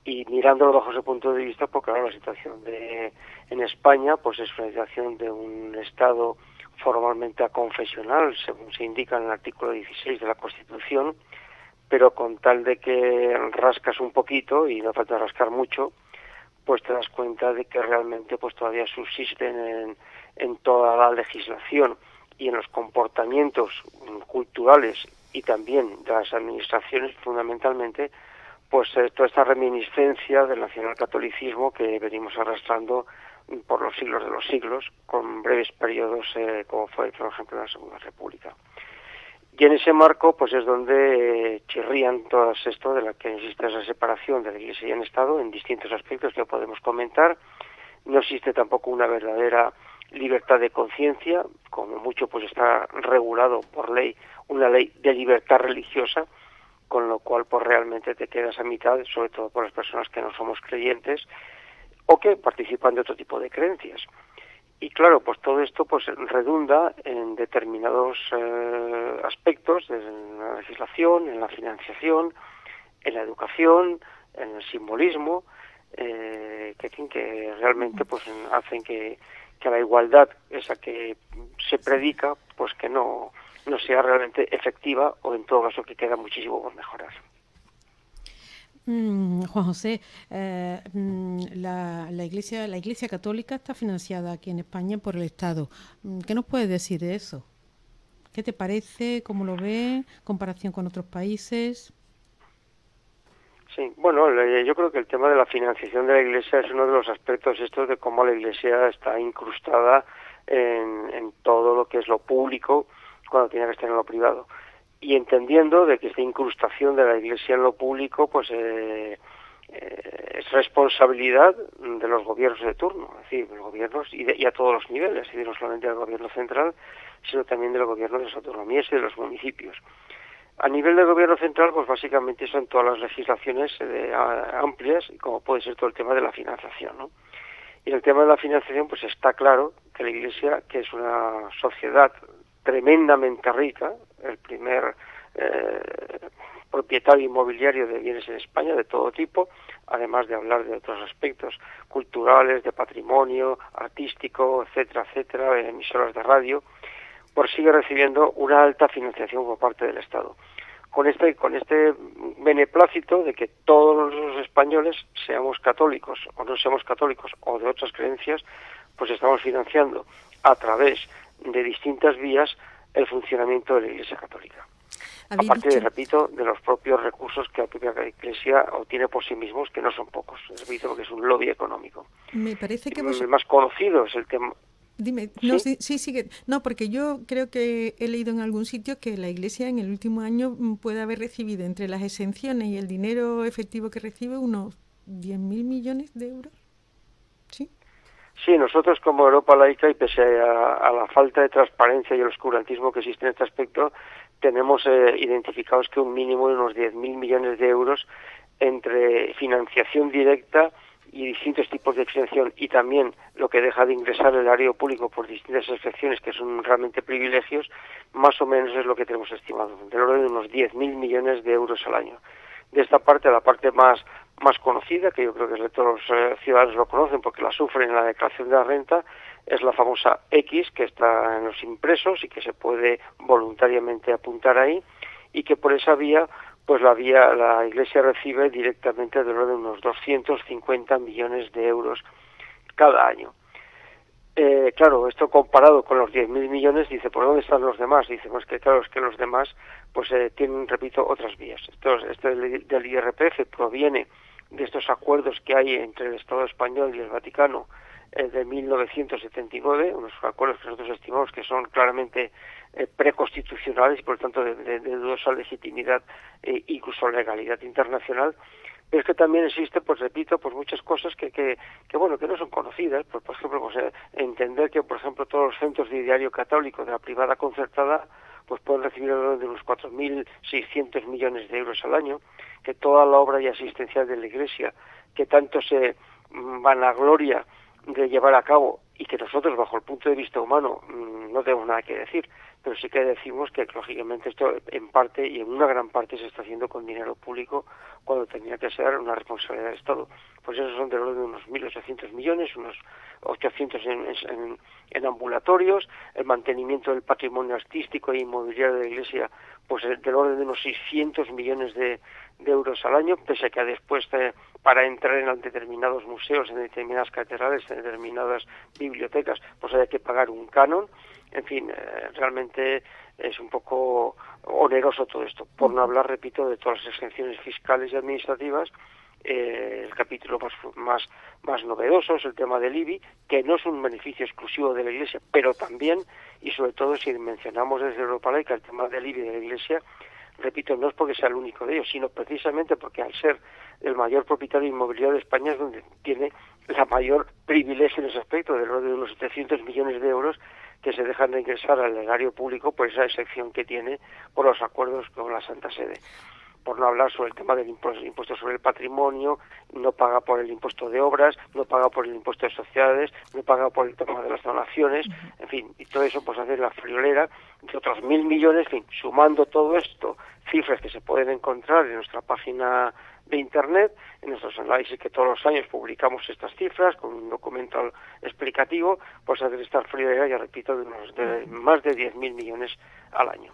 Y mirándolo bajo ese punto de vista, porque claro, la situación en España pues es una situación de un Estado formalmente aconfesional, según se indica en el artículo 16 de la Constitución, pero con tal de que rascas un poquito, y no falta rascar mucho, pues te das cuenta de que realmente pues todavía subsisten en toda la legislación y en los comportamientos culturales y también de las administraciones fundamentalmente, pues toda esta reminiscencia del nacionalcatolicismo que venimos arrastrando por los siglos de los siglos, con breves periodos como fue, por ejemplo, la Segunda República. Y en ese marco pues es donde chirrían todas esto de la que existe esa separación de la Iglesia y el Estado en distintos aspectos que podemos comentar. No existe tampoco una verdadera libertad de conciencia, como mucho pues está regulado por ley, una ley de libertad religiosa, con lo cual pues realmente te quedas a mitad, sobre todo por las personas que no somos creyentes o que participan de otro tipo de creencias. Y claro, pues todo esto pues redunda en determinados aspectos de la legislación, en la financiación, en la educación, en el simbolismo, que realmente pues hacen que la igualdad esa que se predica pues que no sea realmente efectiva, o en todo caso que queda muchísimo por mejorar. Juan José, la Iglesia Católica está financiada aquí en España por el Estado. ¿Qué nos puedes decir de eso? ¿Qué te parece? ¿Cómo lo ves? ¿En comparación con otros países? Sí, bueno, yo creo que el tema de la financiación de la Iglesia es uno de los aspectos estos de cómo la Iglesia está incrustada en todo lo que es lo público cuando tiene que estar en lo privado. Y entendiendo de que esta incrustación de la Iglesia en lo público pues es responsabilidad de los gobiernos de turno, es decir, de los gobiernos y a todos los niveles, es decir, no solamente del gobierno central, sino también del gobierno de las autonomías y de los municipios. A nivel del gobierno central, pues básicamente son todas las legislaciones amplias, como puede ser todo el tema de la financiación, ¿no? Y en el tema de la financiación, pues está claro que la Iglesia, que es una sociedad tremendamente rica, el primer propietario inmobiliario de bienes en España de todo tipo, además de hablar de otros aspectos culturales, de patrimonio, artístico, etcétera, etcétera, emisoras de radio, pues sigue recibiendo una alta financiación por parte del Estado. Con este beneplácito de que todos los españoles, seamos católicos o no seamos católicos o de otras creencias, pues estamos financiando a través de distintas vías el funcionamiento de la Iglesia Católica. Aparte, repito, de los propios recursos que la propia Iglesia obtiene por sí mismos, que no son pocos, repito, porque es un lobby económico. Me parece que el más conocido es el tema... Dime, no, sí, sigue. No, porque yo creo que he leído en algún sitio que la Iglesia en el último año puede haber recibido entre las exenciones y el dinero efectivo que recibe unos 10.000 millones de euros. ¿Sí? Sí, nosotros como Europa Laica, y pese a la falta de transparencia y el oscurantismo que existe en este aspecto, tenemos identificados que un mínimo de unos 10.000 millones de euros entre financiación directa y distintos tipos de exención, y también lo que deja de ingresar el erario público por distintas excepciones que son realmente privilegios, más o menos es lo que tenemos estimado, del orden de unos 10.000 millones de euros al año. De esta parte, la parte más conocida, que yo creo que todos los ciudadanos lo conocen porque la sufren en la declaración de la renta, es la famosa X, que está en los impresos y que se puede voluntariamente apuntar ahí, y que por esa vía pues la Iglesia recibe directamente de unos 250 millones de euros cada año. Claro, esto comparado con los 10.000 millones, dice, ¿por dónde están los demás? Dice, pues que claro, es que los demás pues tienen, repito, otras vías. Esto del IRPF proviene de estos acuerdos que hay entre el Estado español y el Vaticano de 1979, unos acuerdos que nosotros estimamos que son claramente preconstitucionales y por lo tanto de dudosa legitimidad e incluso legalidad internacional. Pero es que también existe, pues repito, pues muchas cosas que no son conocidas. Por ejemplo, pues entender que, por ejemplo, todos los centros de diario católico de la privada concertada pues pueden recibir de unos 4.600 millones de euros al año, que toda la obra y asistencial de la Iglesia, que tanto se vanagloria de llevar a cabo y que nosotros, bajo el punto de vista humano, no tenemos nada que decir, pero sí que decimos que, lógicamente, esto en parte y en una gran parte se está haciendo con dinero público cuando tenía que ser una responsabilidad del Estado. Pues esos son del orden de unos 1.800 millones, unos 800 en ambulatorios, el mantenimiento del patrimonio artístico e inmobiliario de la Iglesia, pues del orden de unos 600 millones de euros al año, pese a que después para entrar en determinados museos, en determinadas catedrales, en determinadas bibliotecas, pues hay que pagar un canon. En fin, realmente es un poco oneroso todo esto, por no hablar, repito, de todas las exenciones fiscales y administrativas el capítulo más novedoso es el tema del IBI, que no es un beneficio exclusivo de la Iglesia, pero también, y sobre todo si mencionamos desde Europa Laica el tema del IBI de la Iglesia, repito, no es porque sea el único de ellos, sino precisamente porque al ser el mayor propietario de inmobiliario de España es donde tiene la mayor privilegio en ese aspecto, del orden de unos 700 millones de euros que se dejan de ingresar al erario público por esa excepción que tiene por los acuerdos con la Santa Sede. Por no hablar sobre el tema del impuesto sobre el patrimonio, no paga por el impuesto de obras, no paga por el impuesto de sociedades, no paga por el tema de las donaciones, en fin, y todo eso pues hace la friolera de otros 1.000 millones, en fin, sumando todo esto, cifras que se pueden encontrar en nuestra página de Internet, en nuestros análisis que todos los años publicamos estas cifras con un documento explicativo, pues hacer esta friolera, ya repito, de más de 10.000 millones al año.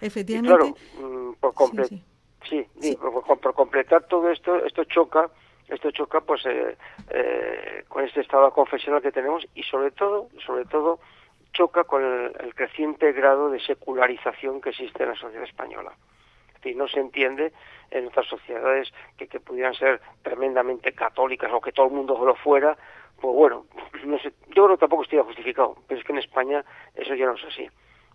Efectivamente. Y claro, por completar todo esto choca pues con este estado confesional que tenemos y sobre todo choca con el creciente grado de secularización que existe en la sociedad española. Es decir, no se entiende en otras sociedades que pudieran ser tremendamente católicas o que todo el mundo lo fuera, pues bueno, no sé, yo creo que tampoco estoy justificado, pero es que en España eso ya no es así.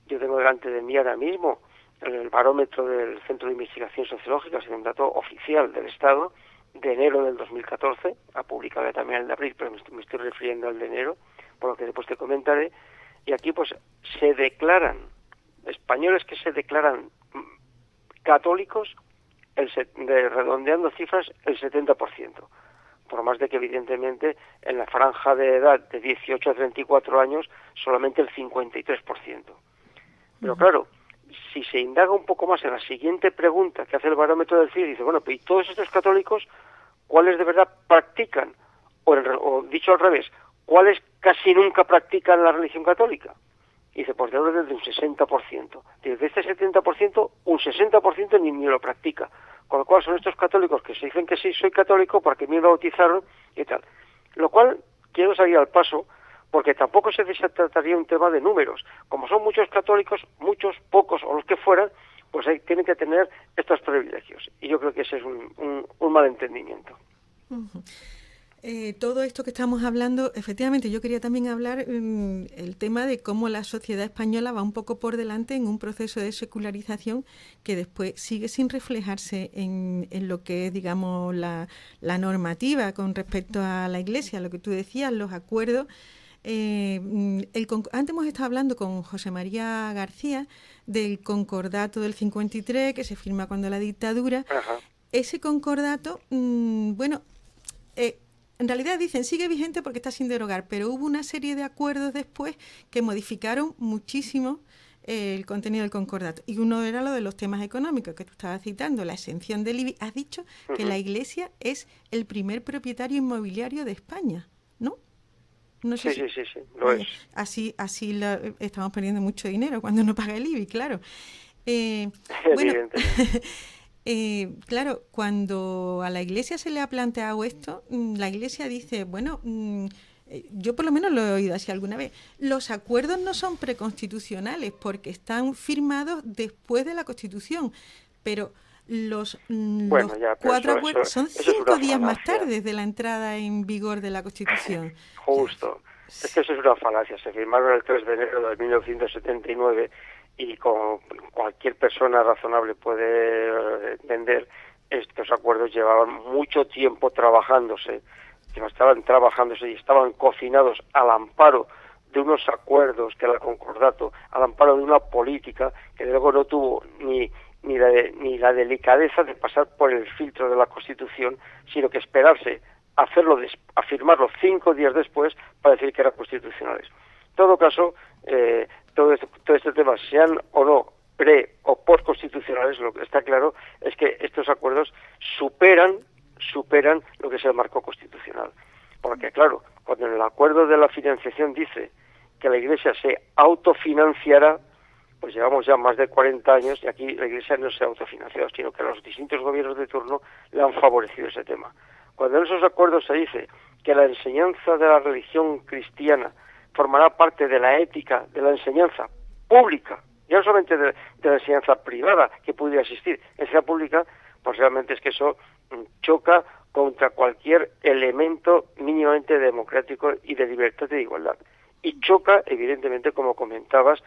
Yo tengo delante de mí ahora mismo el barómetro del Centro de Investigación Sociológica, es un dato oficial del Estado, de enero del 2014, ha publicado también el de abril, pero me estoy refiriendo al de enero, por lo que después te comentaré, y aquí pues se declaran, españoles que se declaran católicos, redondeando cifras, el 70%, por más de que evidentemente en la franja de edad de 18 a 34 años solamente el 53%. Pero claro, si se indaga un poco más en la siguiente pregunta que hace el barómetro del CIS, dice, bueno, pero ¿y todos estos católicos cuáles de verdad practican? O dicho al revés, ¿cuáles casi nunca practican la religión católica? Y dice, pues de orden de un 60%. De este 70%, un 60% ni lo practica. Con lo cual son estos católicos que se dicen que sí, soy católico porque me bautizaron y tal. Lo cual quiero salir al paso, porque tampoco se trataría un tema de números. Como son muchos católicos, muchos, pocos o los que fueran, pues tienen que tener estos privilegios. Y yo creo que ese es un malentendimiento. Uh-huh. Todo esto que estamos hablando, efectivamente, yo quería también hablar el tema de cómo la sociedad española va un poco por delante en un proceso de secularización que después sigue sin reflejarse en lo que es, digamos, la normativa con respecto a la Iglesia, lo que tú decías, los acuerdos. Antes hemos estado hablando con José María García del concordato del 53 que se firma cuando la dictadura. Ajá. Ese concordato, en realidad dicen sigue vigente porque está sin derogar, pero hubo una serie de acuerdos después que modificaron muchísimo el contenido del concordato. Y uno era lo de los temas económicos que tú estabas citando, la exención del IBI. Has dicho que la Iglesia es el primer propietario inmobiliario de España, ¿no? No sé sí, lo es. Así estamos perdiendo mucho dinero cuando no paga el IBI, claro. Bueno, claro, cuando a la Iglesia se le ha planteado esto, la Iglesia dice, bueno, yo por lo menos lo he oído así alguna vez, los acuerdos no son preconstitucionales porque están firmados después de la Constitución, pero los 4 acuerdos son 5 días más tarde de la entrada en vigor de la Constitución. Justo. Es que eso es una falacia. Se firmaron el 3 de enero de 1979 y como cualquier persona razonable puede entender, estos acuerdos llevaban mucho tiempo trabajándose, y estaban cocinados al amparo de unos acuerdos que era el concordato, al amparo de una política que luego no tuvo ni la delicadeza de pasar por el filtro de la Constitución, sino que esperarse a firmarlo 5 días después para decir que eran constitucionales. En todo caso, todo este tema, sean o no pre o post constitucionales, lo que está claro es que estos acuerdos superan lo que es el marco constitucional. Porque claro, cuando en el acuerdo de la financiación dice que la Iglesia se autofinanciará, pues llevamos ya más de 40 años y aquí la Iglesia no se ha autofinanciado, sino que los distintos gobiernos de turno le han favorecido ese tema. Cuando en esos acuerdos se dice que la enseñanza de la religión cristiana formará parte de la ética de la enseñanza pública, ya no solamente de la enseñanza privada que pudiera existir, enseñanza pública, pues realmente es que eso choca contra cualquier elemento mínimamente democrático y de libertad y de igualdad. Y choca, evidentemente, como comentabas,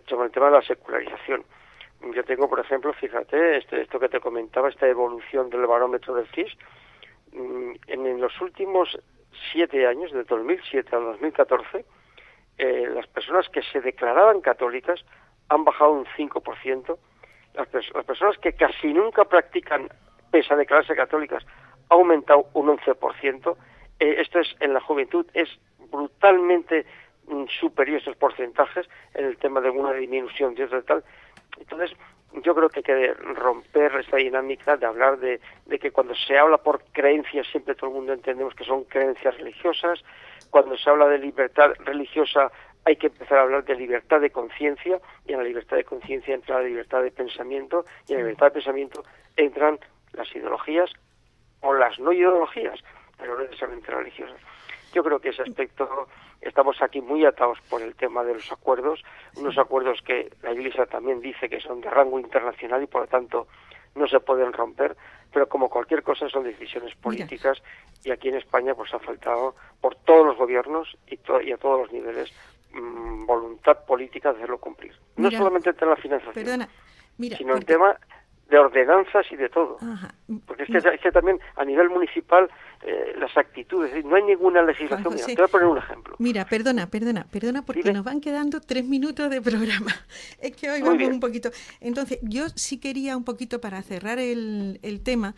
sobre el tema de la secularización. Yo tengo, por ejemplo, fíjate, esto que te comentaba, esta evolución del barómetro del CIS, en los últimos 7 años, de 2007 al 2014, las personas que se declaraban católicas han bajado un 5%, las personas que casi nunca practican, pese a declararse católicas, ha aumentado un 11%. Esto es, en la juventud, es brutalmente superior estos porcentajes en el tema de una disminución de otro tal. Entonces, yo creo que hay que romper esta dinámica de hablar de que cuando se habla por creencias, siempre todo el mundo entendemos que son creencias religiosas. Cuando se habla de libertad religiosa, hay que empezar a hablar de libertad de conciencia, y en la libertad de conciencia entra la libertad de pensamiento, y en la libertad de pensamiento entran las ideologías o las no ideologías, pero no necesariamente religiosas. Yo creo que ese aspecto, estamos aquí muy atados por el tema de los acuerdos, unos acuerdos que la Iglesia también dice que son de rango internacional y por lo tanto no se pueden romper, pero como cualquier cosa son decisiones políticas. Mira. Y aquí en España pues ha faltado por todos los gobiernos y a todos los niveles voluntad política de hacerlo cumplir. No solamente en la financiación, sino en tema de ordenanzas y de todo. Ajá. Porque es que también a nivel municipal las actitudes, no hay ninguna legislación. Juanjo, mira, sí. Te voy a poner un ejemplo. Mira, perdona, porque ¿Dime? nos van quedando 3 minutos de programa. Es que hoy Muy vamos bien. un poquito. Entonces, yo sí quería un poquito para cerrar el tema.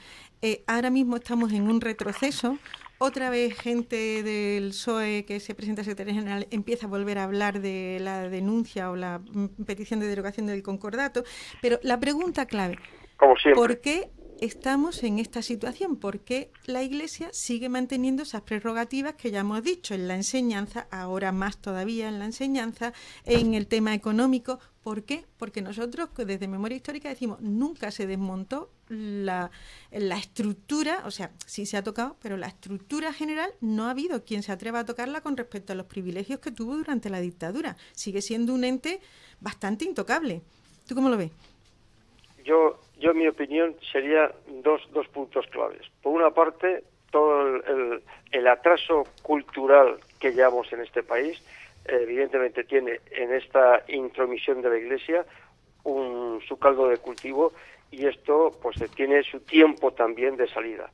Ahora mismo estamos en un retroceso. Otra vez gente del PSOE que se presenta a Secretaría General empieza a volver a hablar de la denuncia o la petición de derogación del concordato. Pero la pregunta clave, Como siempre. ¿por qué estamos en esta situación? ¿Por qué la Iglesia sigue manteniendo esas prerrogativas que ya hemos dicho en la enseñanza, ahora más todavía en la enseñanza, en el tema económico? ¿Por qué? Porque nosotros desde Memoria Histórica decimos, nunca se desmontó la estructura, o sea, sí se ha tocado, pero la estructura general no ha habido quien se atreva a tocarla con respecto a los privilegios que tuvo durante la dictadura. Sigue siendo un ente bastante intocable. ¿Tú cómo lo ves? Yo en mi opinión sería dos puntos claves. Por una parte, todo el atraso cultural que llevamos en este país, evidentemente tiene en esta intromisión de la Iglesia su caldo de cultivo, y esto pues tiene su tiempo también de salida.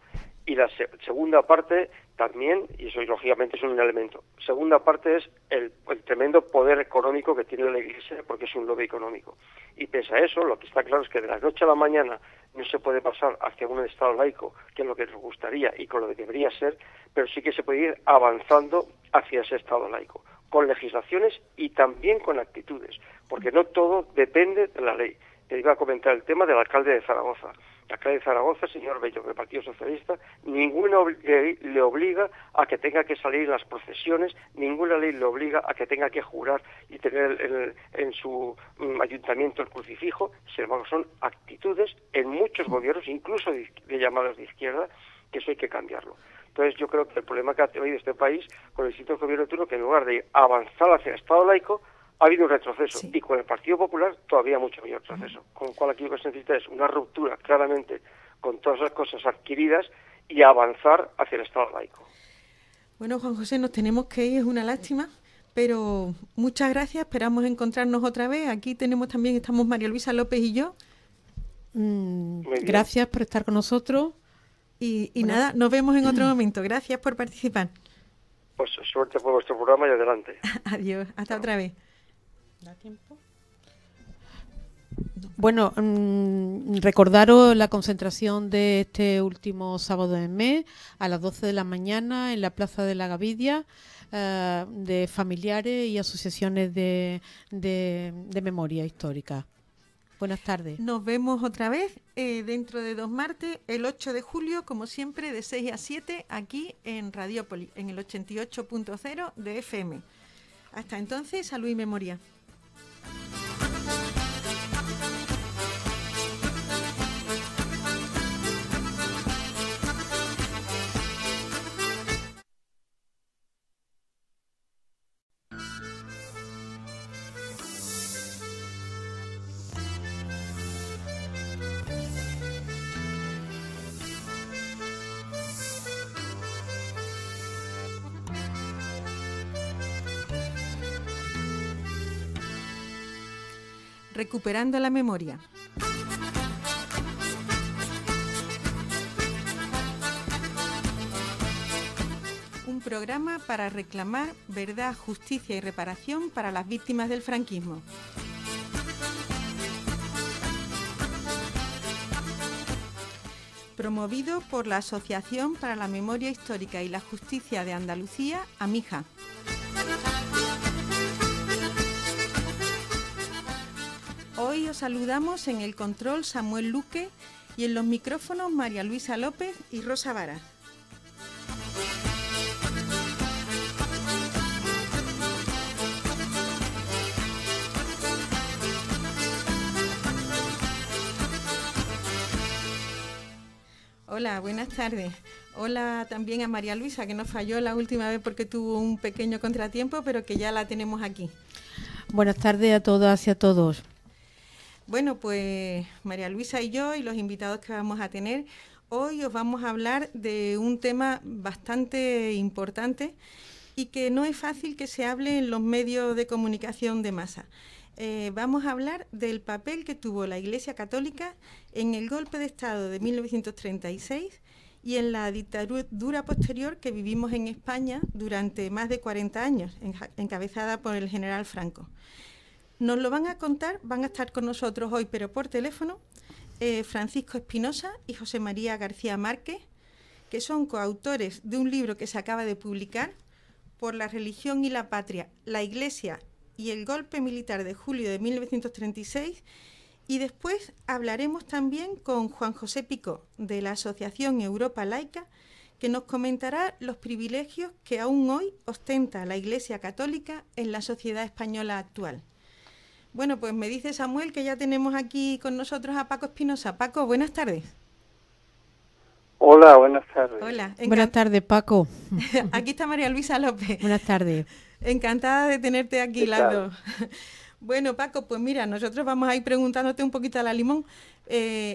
Y la segunda parte también, y eso lógicamente es un elemento, segunda parte es el tremendo poder económico que tiene la Iglesia, porque es un lobby económico. Y pese a eso, lo que está claro es que de la noche a la mañana no se puede pasar hacia un Estado laico, que es lo que nos gustaría y con lo que debería ser, pero sí que se puede ir avanzando hacia ese Estado laico, con legislaciones y también con actitudes, porque no todo depende de la ley. Te iba a comentar el tema del alcalde de Zaragoza. El alcalde de Zaragoza, señor Bello, del Partido Socialista, ninguna ley le obliga a que tenga que salir en las procesiones, ninguna ley le obliga a que tenga que jurar y tener en su ayuntamiento el crucifijo. Sin embargo, son actitudes en muchos gobiernos, incluso de llamados de izquierda, que eso hay que cambiarlo. Entonces yo creo que el problema que ha tenido este país con el distinto gobierno turno, que en lugar de avanzar hacia el Estado laico, ha habido un retroceso, sí. Y con el Partido Popular todavía mucho mayor retroceso. Con lo cual aquí lo que se necesita es una ruptura claramente con todas las cosas adquiridas y avanzar hacia el Estado laico. Bueno, Juan José, nos tenemos que ir, es una lástima, pero muchas gracias, esperamos encontrarnos otra vez. Aquí estamos María Luisa López y yo. Gracias por estar con nosotros. Y nada, nos vemos en otro momento. Gracias por participar. Pues suerte por vuestro programa y adelante. Adiós, hasta otra vez. ¿Da tiempo? Bueno, recordaros la concentración de este último sábado del mes a las 12 de la mañana en la Plaza de la Gavidia, de familiares y asociaciones de memoria histórica. Buenas tardes. Nos vemos otra vez dentro de 2 martes, el 8 de julio, como siempre, de 6 a 7, aquí en Radiópolis, en el 88.0 de FM. Hasta entonces, salud y memoria. Recuperando la memoria. Un programa para reclamar verdad, justicia y reparación para las víctimas del franquismo. Promovido por la Asociación para la Memoria Histórica y la Justicia de Andalucía, AMIJA. Hoy os saludamos en el control Samuel Luque y en los micrófonos María Luisa López y Rosa Vara. Hola, buenas tardes. Hola también a María Luisa, que nos falló la última vez porque tuvo un pequeño contratiempo, pero que ya la tenemos aquí. Buenas tardes a todas y a todos. Bueno, pues María Luisa y yo y los invitados que vamos a tener, hoy os vamos a hablar de un tema bastante importante y que no es fácil que se hable en los medios de comunicación de masa. Vamos a hablar del papel que tuvo la Iglesia Católica en el golpe de Estado de 1936 y en la dictadura posterior que vivimos en España durante más de 40 años, encabezada por el general Franco. Nos lo van a contar, van a estar con nosotros hoy, pero por teléfono, Francisco Espinosa y José María García Márquez, que son coautores de un libro que se acaba de publicar, Por la religión y la patria, la Iglesia y el golpe militar de julio de 1936, y después hablaremos también con Juan José Picó, de la Asociación Europa Laica, que nos comentará los privilegios que aún hoy ostenta la Iglesia Católica en la sociedad española actual. Bueno, pues me dice Samuel que ya tenemos aquí con nosotros a Paco Espinosa. Paco, buenas tardes. Hola, buenas tardes. Hola. Buenas tardes, Paco. Aquí está María Luisa López. Buenas tardes. Encantada de tenerte aquí, las dos. Bueno, Paco, pues mira, nosotros vamos a ir preguntándote un poquito a la limón.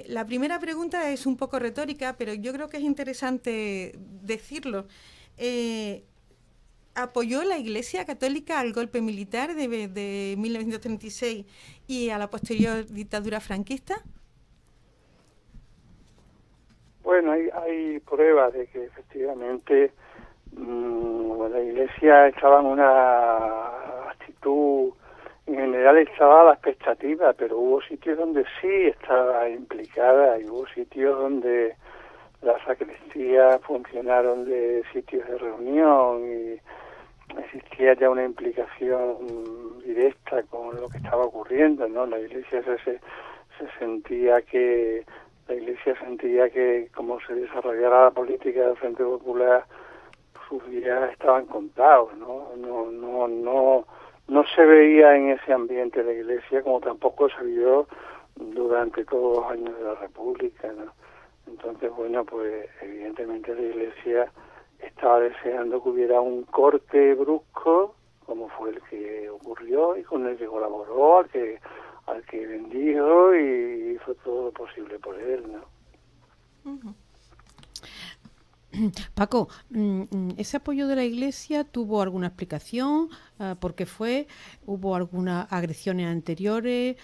La primera pregunta es un poco retórica, pero yo creo que es interesante decirlo. ¿Apoyó la Iglesia Católica al golpe militar de 1936 y a la posterior dictadura franquista? Bueno, hay pruebas de que efectivamente la Iglesia estaba en una actitud, en general estaba a la expectativa, pero hubo sitios donde sí estaba implicada y hubo sitios donde las sacristías funcionaron de sitios de reunión y existía ya una implicación directa con lo que estaba ocurriendo, ¿no? La Iglesia sentía que como se desarrollara la política del Frente Popular, sus días estaban contados, ¿no? No se veía en ese ambiente la Iglesia, como tampoco se vio durante todos los años de la República, ¿no? Entonces, bueno, pues evidentemente la Iglesia estaba deseando que hubiera un corte brusco, como fue el que ocurrió y con el que colaboró, al que bendijo y hizo todo lo posible por él, ¿no? Uh-huh. Paco, ¿ese apoyo de la Iglesia tuvo alguna explicación? ¿Por qué fue? ¿Hubo algunas agresiones anteriores,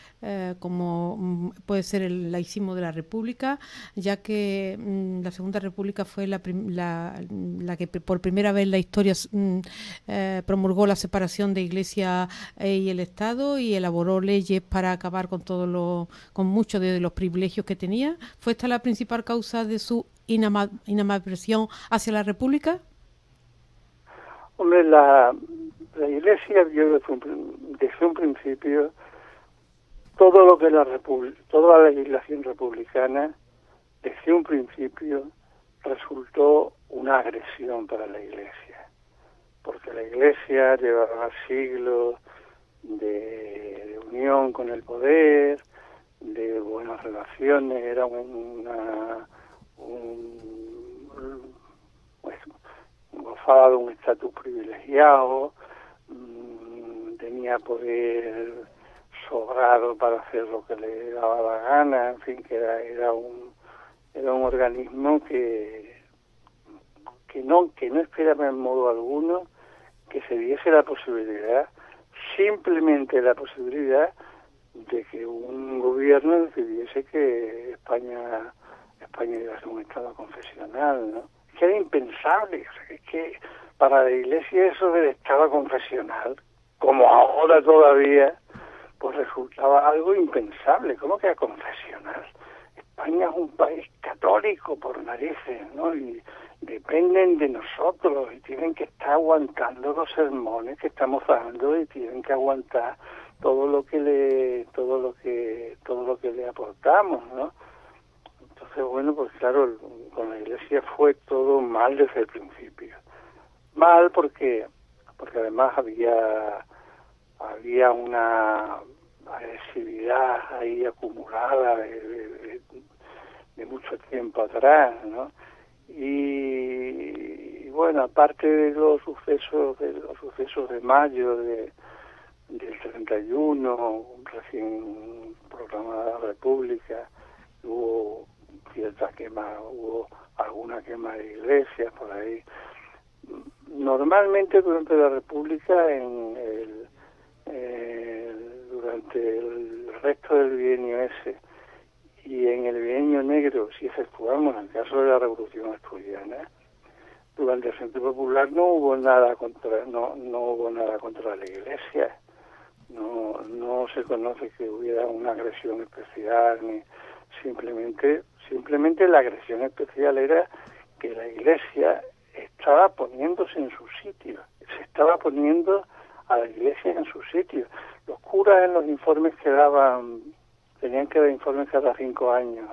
como puede ser el laicismo de la República, ya que la Segunda República fue la que por primera vez en la historia promulgó la separación de Iglesia y el Estado y elaboró leyes para acabar con muchos de los privilegios que tenía? ¿Fue esta la principal causa de su inadversión hacia la República? Hombre, la Iglesia vio desde un principio todo lo que toda la legislación republicana, desde un principio resultó una agresión para la Iglesia, porque la Iglesia llevaba siglos de unión con el poder, de buenas relaciones, era gozaba de un estatus privilegiado, tenía poder sobrado para hacer lo que le daba la gana, en fin, que era un organismo que no esperaba en modo alguno que se diese la posibilidad, simplemente la posibilidad de que un gobierno decidiese que España iba a ser un Estado confesional, ¿no? Es que era impensable, o sea, es que para la Iglesia eso del Estado confesional, como ahora todavía, pues resultaba algo impensable. ¿Cómo que era confesional? España es un país católico por narices, ¿no? Y dependen de nosotros y tienen que estar aguantando los sermones que estamos dando y tienen que aguantar todo lo que le aportamos, ¿no? Entonces, bueno, pues claro, con la Iglesia fue todo mal desde el principio. Mal porque además había una agresividad ahí acumulada de mucho tiempo atrás, ¿no? Y bueno, aparte de los sucesos de mayo del 31, recién proclamada la República, hubo alguna quema de iglesias por ahí. Normalmente durante la República, durante el resto del bienio ese y en el bienio negro, si efectuamos en el caso de la Revolución Asturiana, durante el Frente Popular no hubo nada contra la Iglesia. No se conoce que hubiera una agresión especial, ni simplemente la agresión especial era que la Iglesia estaba poniéndose en su sitio, se estaba poniendo a la Iglesia en su sitio. Los curas en los informes que daban, tenían que dar informes cada 5 años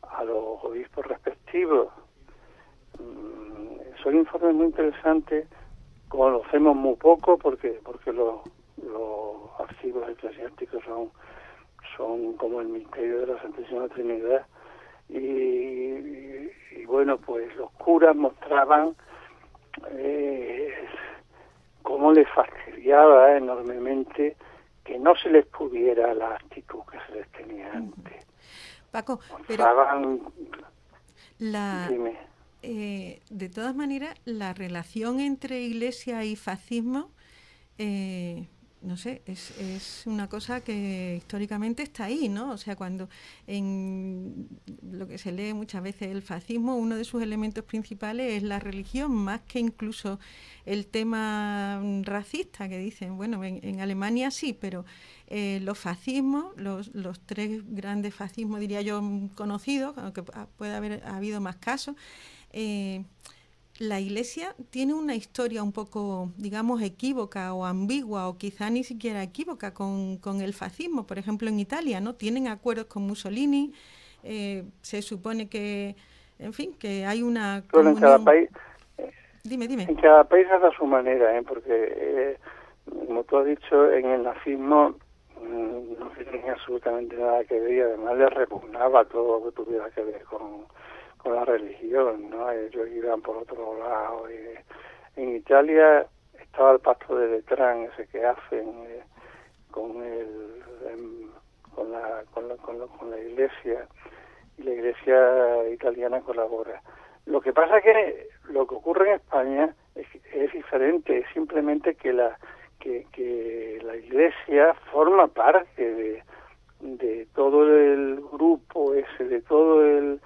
a los obispos respectivos. Son informes muy interesantes, conocemos muy poco porque los archivos eclesiásticos son como el misterio de la Santísima Trinidad. Y bueno, pues los curas mostraban cómo les fastidiaba enormemente que no se les pudiera la actitud que se les tenía antes. Paco, mostraban, de todas maneras, la relación entre Iglesia y fascismo, no sé, es una cosa que históricamente está ahí, ¿no? O sea, cuando en lo que se lee muchas veces el fascismo, uno de sus elementos principales es la religión, más que incluso el tema racista, que dicen, bueno, en Alemania sí, pero los fascismos, los 3 grandes fascismos, diría yo, conocidos, aunque puede haber habido más casos, la Iglesia tiene una historia un poco, digamos, equívoca o ambigua, o quizá ni siquiera equívoca con el fascismo. Por ejemplo, en Italia, ¿no? Tienen acuerdos con Mussolini, se supone que, en fin, que hay una comunión. En cada país, Dime. En cada país es a su manera, porque, como tú has dicho, en el nazismo no tenía absolutamente nada que ver y además les repugnaba todo lo que tuviera que ver con la religión, ¿no? Ellos iban por otro lado. En Italia estaba el pacto de Letrán, ese que hacen con la Iglesia, y la Iglesia italiana colabora. Lo que pasa es que lo que ocurre en España es diferente, es simplemente que la Iglesia forma parte de todo el grupo ese, de todo el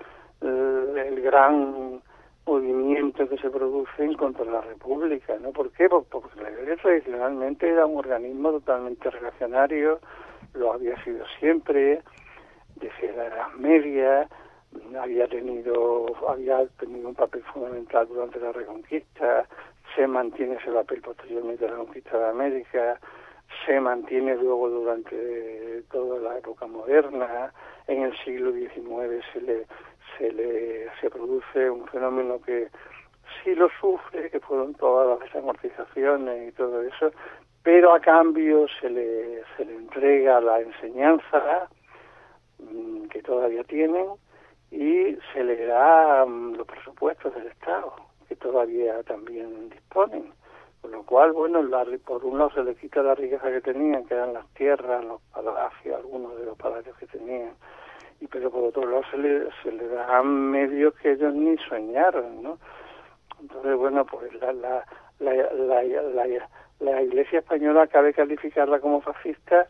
gran movimiento que se produce en contra de la República, ¿no? ¿Por qué? Porque la Iglesia tradicionalmente era un organismo totalmente reaccionario, lo había sido siempre, desde la Edad Media, había tenido un papel fundamental durante la Reconquista, se mantiene ese papel posteriormente a la conquista de América, se mantiene luego durante toda la época moderna. En el siglo XIX se produce un fenómeno que sí lo sufre, que fueron todas las desamortizaciones y todo eso, pero a cambio se le entrega la enseñanza que todavía tienen y se le da los presupuestos del Estado, que todavía también disponen. Con lo cual, bueno, por un lado se le quita la riqueza que tenían, que eran las tierras, los palacios, algunos de los palacios que tenían, pero por otro lado se le dan medios que ellos ni soñaron, ¿no? Entonces, bueno, pues la Iglesia española cabe calificarla como fascista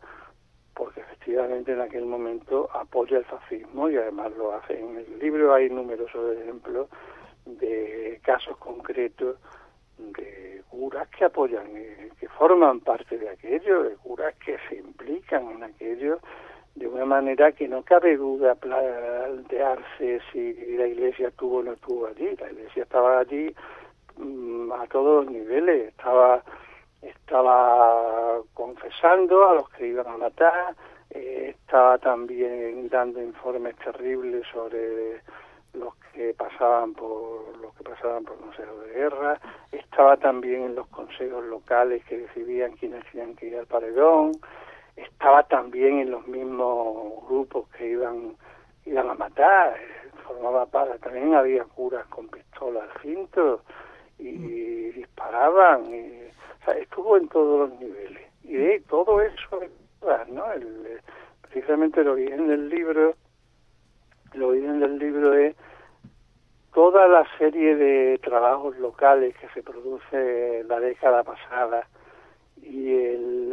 porque efectivamente en aquel momento apoya el fascismo y además lo hace. En el libro hay numerosos ejemplos de casos concretos de curas que apoyan, que forman parte de aquello, de curas que se implican en aquello de una manera que no cabe duda plantearse si la Iglesia estuvo o no estuvo allí. La Iglesia estaba allí a todos los niveles, estaba confesando a los que iban a matar, estaba también dando informes terribles sobre los que pasaban por consejos de guerra, estaba también en los consejos locales que decidían quiénes tenían que ir al paredón, estaba también en los mismos grupos que iban a matar, formaba parte. También había curas con pistola al cinto y disparaban, o sea, estuvo en todos los niveles. Y de todo eso, ¿no? Precisamente lo que en el libro es toda la serie de trabajos locales que se produce la década pasada y el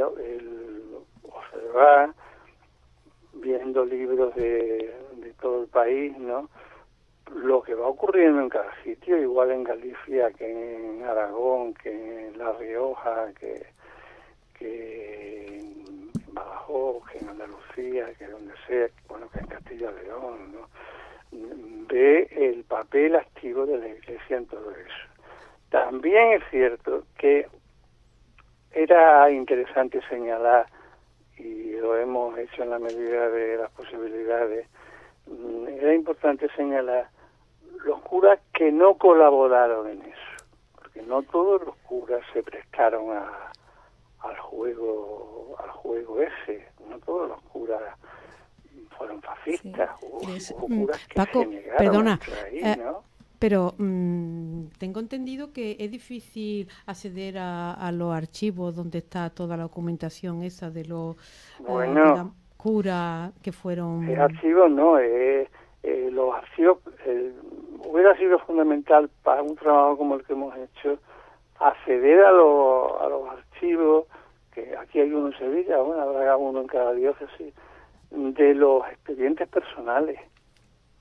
observar, viendo libros de todo el país, ¿no? Lo que va ocurriendo en cada sitio, igual en Galicia que en Aragón, que en La Rioja, que en Badajoz, que en Andalucía, que donde sea, bueno, que en Castilla y León, ¿no? Ve el papel activo de la Iglesia en todo eso. También es cierto que era interesante señalar, y lo hemos hecho en la medida de las posibilidades, era importante señalar los curas que no colaboraron en eso, porque no todos los curas se prestaron al juego ese, no todos los curas fueron fascistas, sí. hubo curas que Paco, se negaron perdona, a entrar ahí, ¿no? Pero tengo entendido que es difícil acceder a los archivos donde está toda la documentación esa de los digamos, curas que fueron... El archivo no, los archivos, hubiera sido fundamental para un trabajo como el que hemos hecho, acceder a los archivos, que aquí hay uno en Sevilla, bueno, habrá uno en cada diócesis, de los expedientes personales.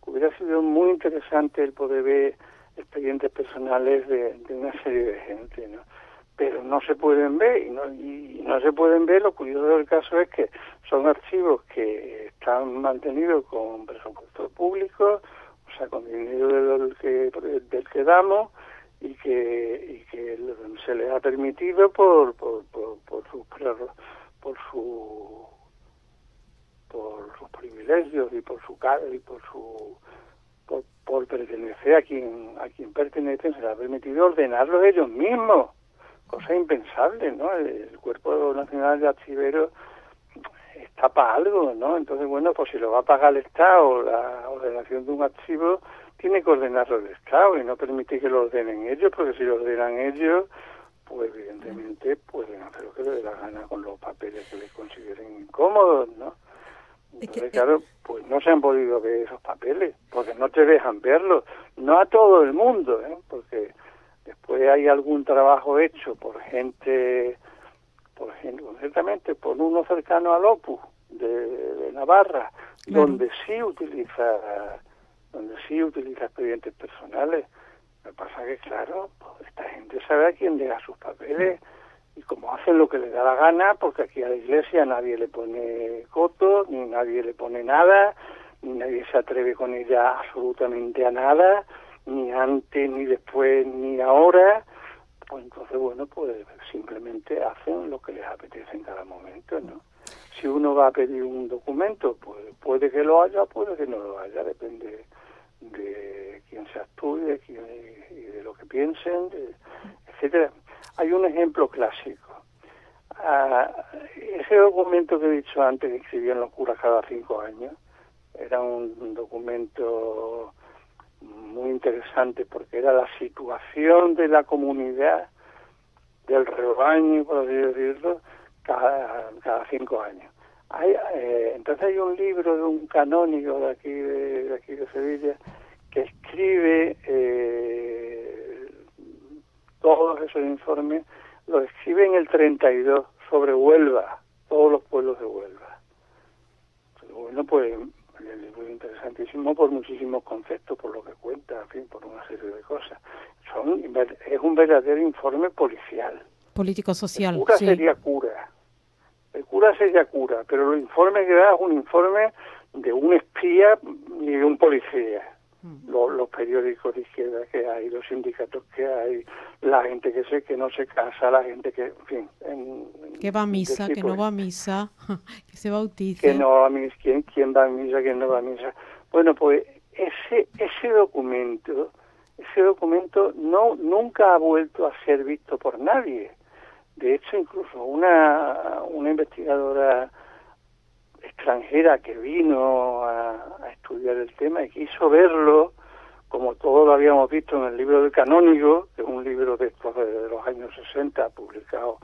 Hubiera sido muy interesante el poder ver expedientes personales de una serie de gente, ¿no? Pero no se pueden ver, y no se pueden ver. Lo curioso del caso es que son archivos que están mantenidos con presupuesto público, o sea, con dinero del que damos, y que se les ha permitido por sus privilegios y por pertenecer a quien pertenecen, se les ha permitido ordenarlos ellos mismos, cosa impensable, ¿no? El Cuerpo Nacional de Archiveros está para algo, ¿no? Entonces, bueno, pues si lo va a pagar el Estado, la ordenación de un archivo, tiene que ordenarlo el Estado y no permite que lo ordenen ellos, porque si lo ordenan ellos, pues evidentemente pueden hacer lo que les dé la gana con los papeles que les consideren incómodos, ¿no? Entonces, claro, pues no se han podido ver esos papeles, porque no te dejan verlos, no a todo el mundo, ¿eh? Porque después hay algún trabajo hecho por gente, concretamente por uno cercano al Opus de Navarra, claro, donde sí utiliza expedientes personales. Me pasa que, claro, pues esta gente sabe a quién deja sus papeles, y como hacen lo que les da la gana, porque aquí a la Iglesia nadie le pone coto, ni nadie le pone nada, ni nadie se atreve con ella absolutamente a nada, ni antes, ni después, ni ahora, pues entonces, bueno, pues simplemente hacen lo que les apetece en cada momento, ¿no? Si uno va a pedir un documento, pues puede que lo haya, puede que no lo haya, depende de quién se actúe, y de lo que piensen, etcétera. Hay un ejemplo clásico. Ese documento que he dicho antes, que escribían los curas cada 5 años, era un documento muy interesante porque era la situación de la comunidad, del rebaño, por así decirlo, cada 5 años. Entonces hay un libro de un canónigo de aquí de Sevilla que escribe todos esos informes, los escribe en el 32 sobre Huelva, todos los pueblos de Huelva. bueno, pues el libro es interesantísimo por muchísimos conceptos, por lo que cuenta, en fin, por una serie de cosas. Es un verdadero informe policial. Político-social, El cura sí. sería cura. El cura sería cura, pero el informe que da es un informe de un espía y de un policía. Los periódicos de izquierda que hay, los sindicatos que hay, la gente que no se casa, la gente que, en fin... que va a misa, que no va a misa, que se bautiza. Que no va a misa, quién va a misa, quién no va a misa. Bueno, pues ese documento nunca ha vuelto a ser visto por nadie. De hecho, incluso una investigadora extranjera que vino a estudiar el tema y quiso verlo, como todos lo habíamos visto en el libro del Canónigo, que es un libro de los años 60, publicado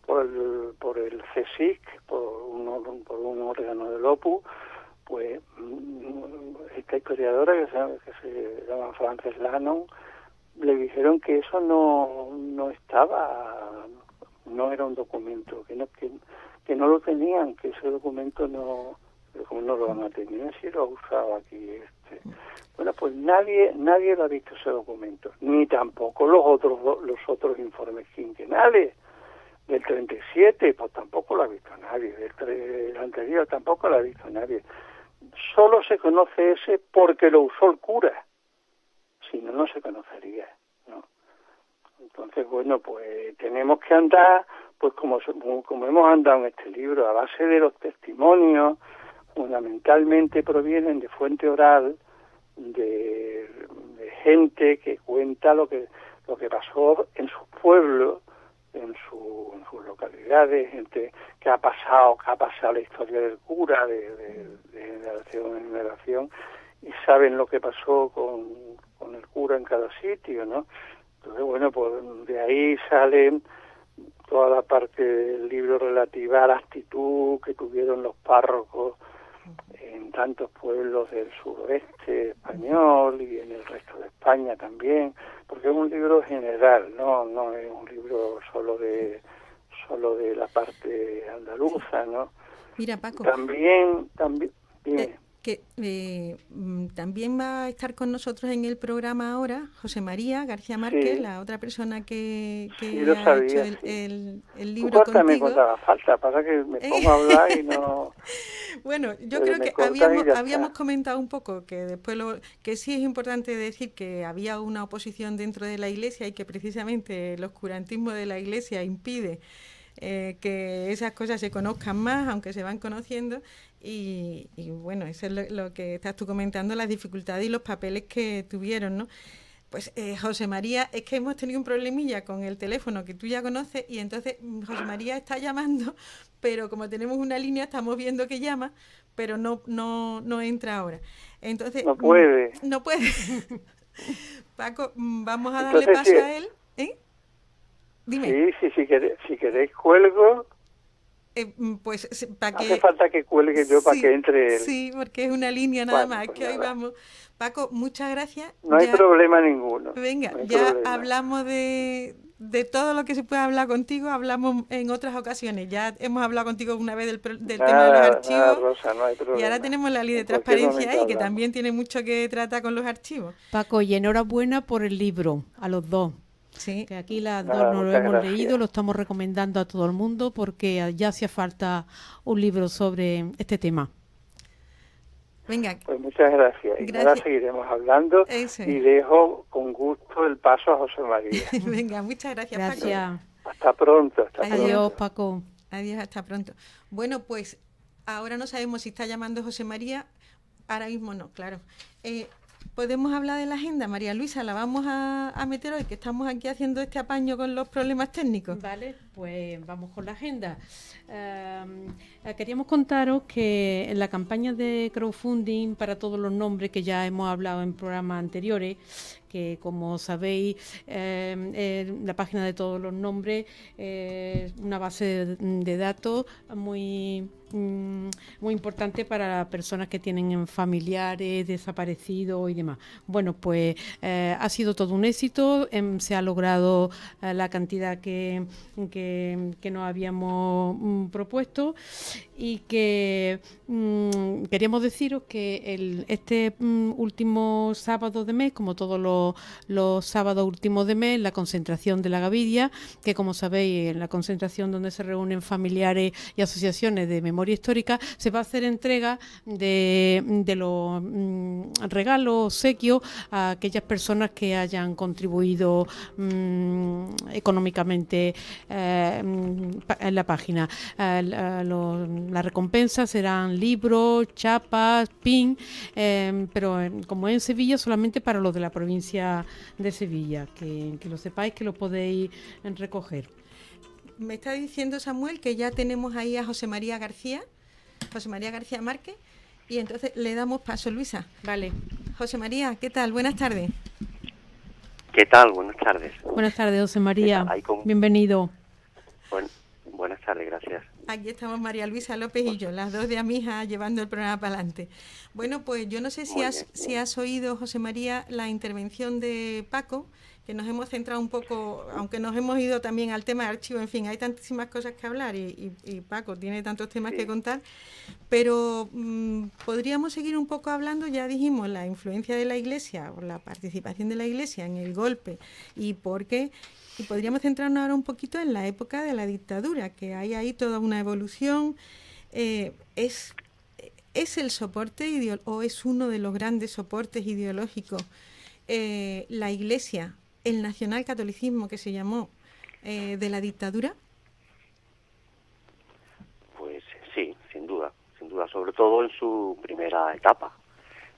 por el CSIC, por un órgano del Opus, pues esta historiadora que se llama Frances Lannon, le dijeron que eso no estaba, no era un documento, que no lo tenían, que ese documento no lo van a tener, si lo ha usado aquí Bueno, pues nadie lo ha visto ese documento, ni tampoco los otros informes quinquenales del 37, pues tampoco lo ha visto nadie, del anterior tampoco lo ha visto nadie. Solo se conoce ese porque lo usó el cura, si no, no se conocería, ¿no? Entonces, bueno, pues tenemos que andar, pues como hemos andado en este libro, a base de los testimonios, fundamentalmente provienen de fuente oral, de gente que cuenta lo que pasó en sus pueblos, en sus localidades, gente que ha pasado la historia del cura de generación en generación, y saben lo que pasó con el cura en cada sitio, ¿no? Entonces, bueno, pues de ahí sale toda la parte del libro relativa a la actitud que tuvieron los párrocos en tantos pueblos del suroeste español y en el resto de España también, porque es un libro general, no es un libro solo de la parte andaluza, ¿no? Mira, Paco. También, dime. También va a estar con nosotros en el programa ahora José María García Márquez, Sí. la otra persona que lo ha sabía, hecho sí. el libro Tú córtame contigo. cuando haga falta, pasa que me pongo a hablar y no... Bueno, yo Pero creo me que cortas y ya habíamos está. comentado un poco que después que sí es importante decir que había una oposición dentro de la Iglesia y que precisamente el oscurantismo de la Iglesia impide que esas cosas se conozcan más, aunque se van conociendo, y bueno, eso es lo que estás tú comentando, las dificultades y los papeles que tuvieron, ¿no? Pues José María, es que hemos tenido un problemilla con el teléfono que tú ya conoces, y entonces José María está llamando, pero como tenemos una línea estamos viendo que llama, pero no entra ahora. Entonces No puede. No puede. Paco, vamos a darle paso a él, ¿eh? Dime. Sí, si queréis cuelgo. Pues para que... Hace falta que cuelgue yo para que entre él. Sí, porque es una línea nada Bueno, más, pues que hoy nada. vamos. Paco, muchas gracias. No hay problema ninguno. Venga, no hay ya problema. hablamos de todo lo que se puede hablar contigo, hablamos en otras ocasiones. Ya hemos hablado contigo una vez del tema de los archivos. Nada, Rosa, no hay problema. Y ahora tenemos la ley de En cualquier transparencia ahí, momento que hablamos. también tiene mucho que tratar con los archivos. Paco, y enhorabuena por el libro, a los dos. Sí. Que aquí las Nada, dos no lo muchas hemos gracias. leído, lo estamos recomendando a todo el mundo porque ya hacía falta un libro sobre este tema. Venga, Pues muchas gracias. Y Gracias. ahora seguiremos hablando. Eso es. Y dejo con gusto el paso a José María. venga, muchas gracias, Paco. Gracias. Hasta pronto. Hasta Adiós. Adiós, pronto. Paco. Adiós, hasta pronto. Bueno, pues ahora no sabemos si está llamando José María. Ahora mismo no, claro. ¿Podemos hablar de la agenda, María Luisa? La vamos a meter hoy, que estamos aquí haciendo este apaño con los problemas técnicos. Vale, pues vamos con la agenda. Queríamos contaros que en la campaña de crowdfunding para todos los nombres que ya hemos hablado en programas anteriores, que, como sabéis, la página de todos los nombres es una base de datos muy importante para personas que tienen familiares desaparecidos y demás. Bueno, pues ha sido todo un éxito, se ha logrado la cantidad que nos habíamos propuesto, y que queríamos deciros que este último sábado de mes, como todos los sábados últimos de mes, la concentración de la Gavidia, que como sabéis es la concentración donde se reúnen familiares y asociaciones de memoria histórica, se va a hacer entrega de los regalos, obsequios a aquellas personas que hayan contribuido económicamente en la página. Las recompensas serán libros, chapas, pin, pero como es en Sevilla, solamente para los de la provincia de Sevilla, que lo sepáis, que lo podéis recoger. Me está diciendo Samuel que ya tenemos ahí a José María García Márquez, y entonces le damos paso, Luisa. Vale. José María, ¿qué tal? Buenas tardes. ¿Qué tal? Buenas tardes. Buenas tardes, José María. Con... Bienvenido. Buenas tardes, gracias. Aquí estamos María Luisa López y yo, las dos de Amija, llevando el programa para adelante. Bueno, pues yo no sé si has oído, José María, la intervención de Paco, que nos hemos centrado un poco, aunque nos hemos ido también al tema de archivo, en fin, hay tantísimas cosas que hablar y Paco tiene tantos temas que contar, pero podríamos seguir un poco hablando. Ya dijimos la influencia de la Iglesia, o la participación de la Iglesia en el golpe y por qué, y podríamos centrarnos ahora un poquito en la época de la dictadura, que hay ahí toda una evolución. ¿Es el soporte o es uno de los grandes soportes ideológicos la Iglesia, el nacionalcatolicismo que se llamó, de la dictadura? Pues sí, sin duda, sobre todo en su primera etapa.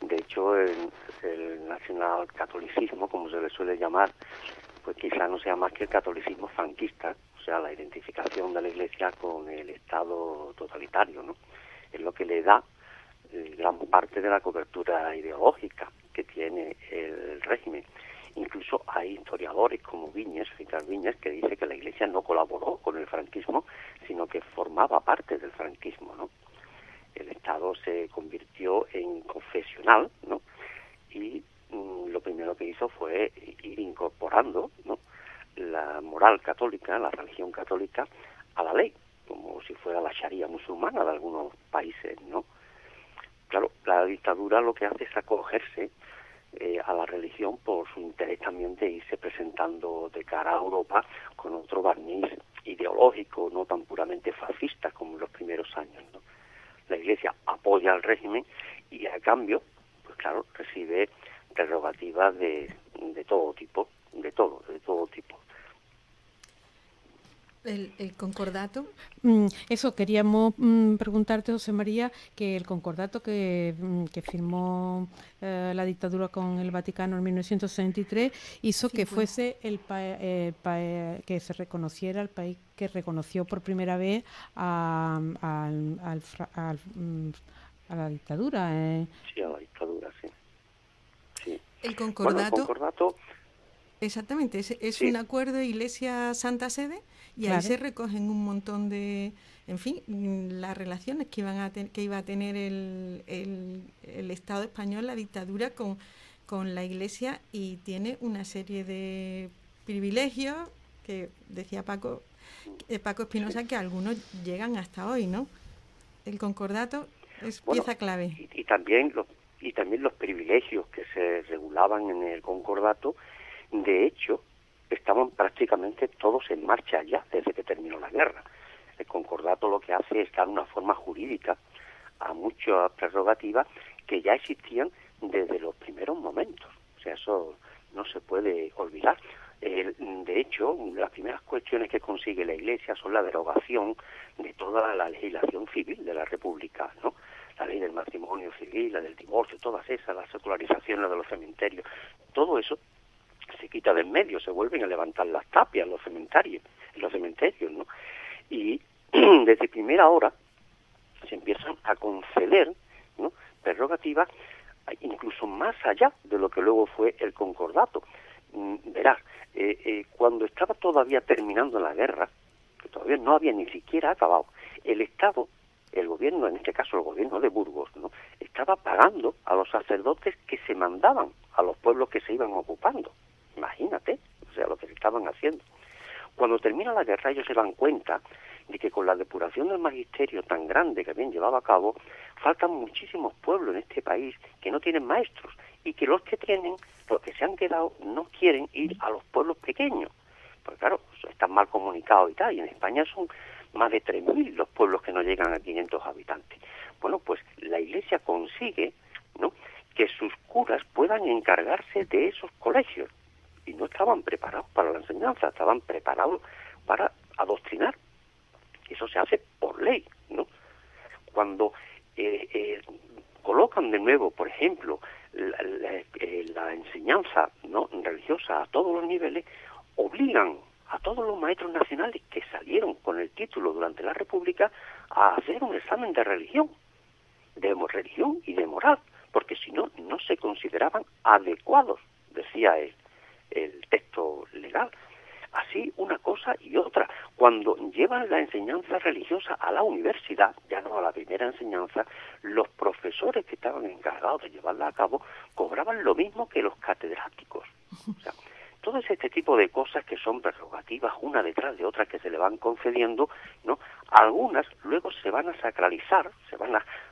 De hecho, el nacionalcatolicismo, como se le suele llamar, pues quizá no sea más que el catolicismo franquista, o sea, la identificación de la Iglesia con el Estado totalitario, ¿no? Es lo que le da gran parte de la cobertura ideológica que tiene el régimen. Incluso hay historiadores como Richard Viñes, que dice que la Iglesia no colaboró con el franquismo, sino que formaba parte del franquismo, ¿no? El Estado se convirtió en confesional, ¿no? Y lo primero que hizo fue ir incorporando, ¿no?, la moral católica, la religión católica, a la ley, como si fuera la sharia musulmana de algunos países, ¿no? Claro, la dictadura lo que hace es acogerse a la religión por su interés también de irse presentando de cara a Europa con otro barniz ideológico, no tan puramente fascista como en los primeros años, ¿no? La Iglesia apoya al régimen y a cambio, pues claro, recibe prerrogativas de todo tipo, de todo tipo. ¿El concordato? Eso queríamos preguntarte, José María, que el concordato que firmó la dictadura con el Vaticano en 1963 hizo que fuese que se reconociera el país que reconoció por primera vez a la dictadura. Sí, a la dictadura, sí. El concordato. Bueno, el concordato. Exactamente, es un acuerdo Iglesia-Santa Sede, y ahí se recogen un montón de, en fin, las relaciones que iba a tener el Estado español, la dictadura, con la Iglesia, y tiene una serie de privilegios que decía Paco Espinosa, que algunos llegan hasta hoy, ¿no? El concordato es pieza clave. Y también los privilegios que se regulaban en el concordato, de hecho, estaban prácticamente todos en marcha ya desde que terminó la guerra. El concordato lo que hace es dar una forma jurídica a muchas prerrogativas que ya existían desde los primeros momentos. O sea, eso no se puede olvidar. De hecho, las primeras cuestiones que consigue la Iglesia son la derogación de toda la legislación civil de la República, ¿no? La ley del matrimonio civil, la del divorcio, todas esas, la secularización de los cementerios, todo eso se quita de en medio, se vuelven a levantar las tapias en los cementerios, ¿no? Y desde primera hora se empiezan a conceder, ¿no?, prerrogativas incluso más allá de lo que luego fue el concordato. Verás, cuando estaba todavía terminando la guerra, que todavía no había ni siquiera acabado, el Estado, el gobierno, en este caso el gobierno de Burgos, ¿no?, estaba pagando a los sacerdotes que se mandaban a los pueblos que se iban ocupando. Imagínate, o sea, lo que se estaban haciendo. Cuando termina la guerra, ellos se dan cuenta de que con la depuración del magisterio tan grande que habían llevado a cabo, faltan muchísimos pueblos en este país que no tienen maestros, y que los que tienen, los que se han quedado, no quieren ir a los pueblos pequeños. Porque claro, están mal comunicados y tal, y en España son más de 3.000 los pueblos que no llegan a 500 habitantes. Bueno, pues la Iglesia consigue, ¿no?, que sus curas puedan encargarse de esos colegios. Y no estaban preparados para la enseñanza, estaban preparados para adoctrinar. Eso se hace por ley, ¿no? Cuando colocan de nuevo, por ejemplo, la enseñanza, ¿no?, religiosa a todos los niveles, obligan a todos los maestros nacionales que salieron con el título durante la República a hacer un examen de religión y de moral, porque si no, no se consideraban adecuados, decía el texto legal. Así una cosa y otra. Cuando llevan la enseñanza religiosa a la universidad, ya no a la primera enseñanza, los profesores que estaban encargados de llevarla a cabo cobraban lo mismo que los catedráticos. O sea, todo este tipo de cosas que son prerrogativas una detrás de otra que se le van concediendo, ¿no? Algunas luego se van a sacralizar,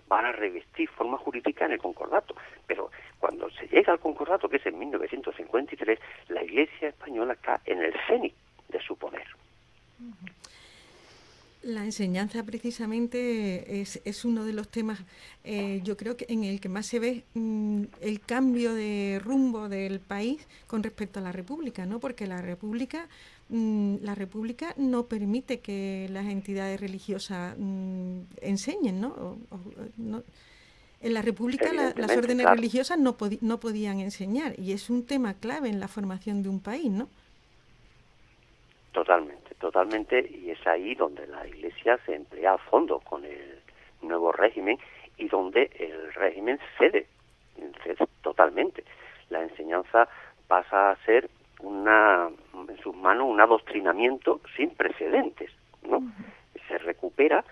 van a revestir forma jurídica en el concordato, pero cuando se llega al concordato, que es en 1953, la Iglesia española está en el cenit de su poder. La enseñanza precisamente es uno de los temas, yo creo que en el que más se ve el cambio de rumbo del país con respecto a la República, ¿no? Porque la República no permite que las entidades religiosas enseñen, ¿no? No. En la República las órdenes religiosas no podían enseñar, y es un tema clave en la formación de un país, ¿no? Totalmente, y es ahí donde la Iglesia se emplea a fondo con el nuevo régimen y donde el régimen cede totalmente. La enseñanza pasa a ser en sus manos un adoctrinamiento sin precedentes, ¿no? Se recupera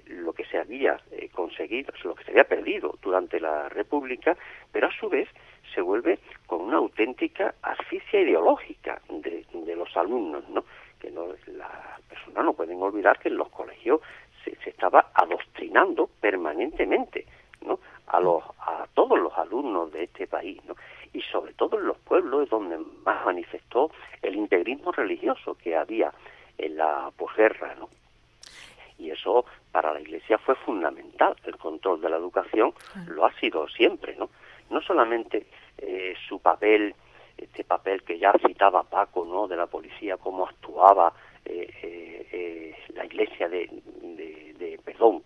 lo que se había conseguido, lo que se había perdido durante la República, pero a su vez se vuelve con una auténtica asfixia ideológica de los alumnos, ¿no? Que las personas no pueden olvidar que en los colegios se estaba adoctrinando permanentemente, ¿no?, a todos los alumnos de este país, ¿no? Y sobre todo en los pueblos es donde más manifestó el integrismo religioso que había en la posguerra, ¿no? Y eso para la Iglesia fue fundamental. El control de la educación lo ha sido siempre, ¿no? No solamente su papel, este papel que ya citaba Paco, ¿no?, de la policía, cómo actuaba la Iglesia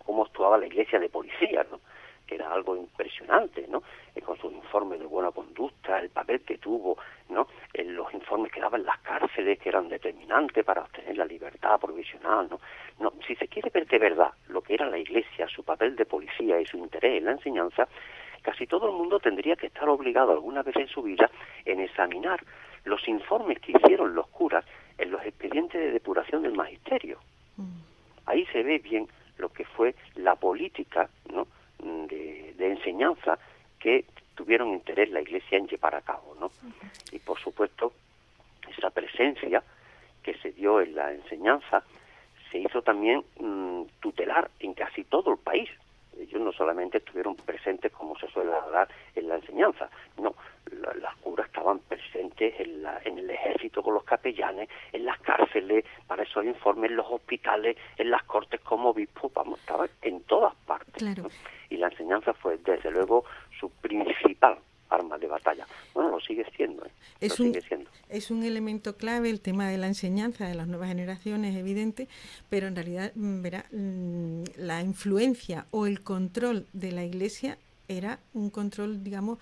cómo actuaba la Iglesia de policía, ¿no?, que era algo impresionante, ¿no?, con sus informes de buena conducta, el papel que tuvo, ¿no?, en los informes que daban las cárceles, que eran determinantes para obtener la libertad provisional, ¿no? No, si se quiere ver de verdad lo que era la Iglesia, su papel de policía y su interés en la enseñanza, casi todo el mundo tendría que estar obligado alguna vez en su vida en examinar los informes que hicieron los curas en los expedientes de depuración del magisterio. Ahí se ve bien lo que fue la política, ¿no?, de enseñanza que tuvieron interés la Iglesia en llevar a cabo, ¿no? Y por supuesto, esa presencia que se dio en la enseñanza se hizo también tutelar en casi todo el país. Ellos no solamente estuvieron presentes como se suele hablar en la enseñanza, no, las curas estaban presentes en el ejército con los capellanes, en las cárceles, para esos informes, en los hospitales, en las cortes como obispos, estaban en todas partes. Claro. ¿No? Y la enseñanza fue, desde luego, su principal arma de batalla. Bueno, lo sigue siendo, Es un elemento clave el tema de la enseñanza de las nuevas generaciones, evidente, pero en realidad, verá, la influencia o el control de la Iglesia era un control, digamos,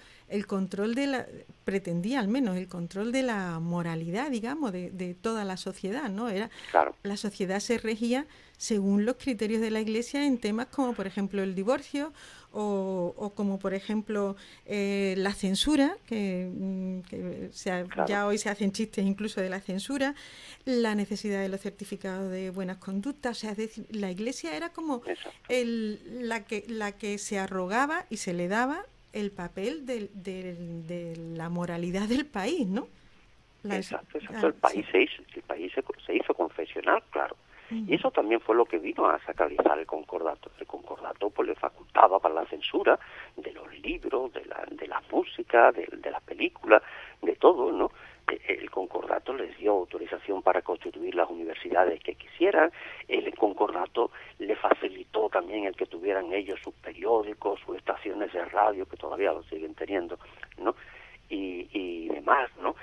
pretendía al menos el control de la moralidad, digamos, de toda la sociedad, ¿no? Claro. La sociedad se regía según los criterios de la Iglesia en temas como, por ejemplo, el divorcio o como por ejemplo la censura, Claro. ya hoy se hacen chistes incluso de la censura, la necesidad de los certificados de buenas conductas, o sea, es decir, la Iglesia era como Exacto. la que se arrogaba y se le daba el papel de la moralidad del país, ¿no? Exacto. El país se hizo confesional, claro. Y eso también fue lo que vino a sacralizar el concordato. El concordato pues le facultaba para la censura de los libros, de la música, de las películas, de todo, ¿no? El concordato les dio autorización para constituir las universidades que quisieran. El concordato le facilitó también el que tuvieran ellos sus periódicos, sus estaciones de radio, que todavía lo siguen teniendo, ¿no? Y demás, ¿no?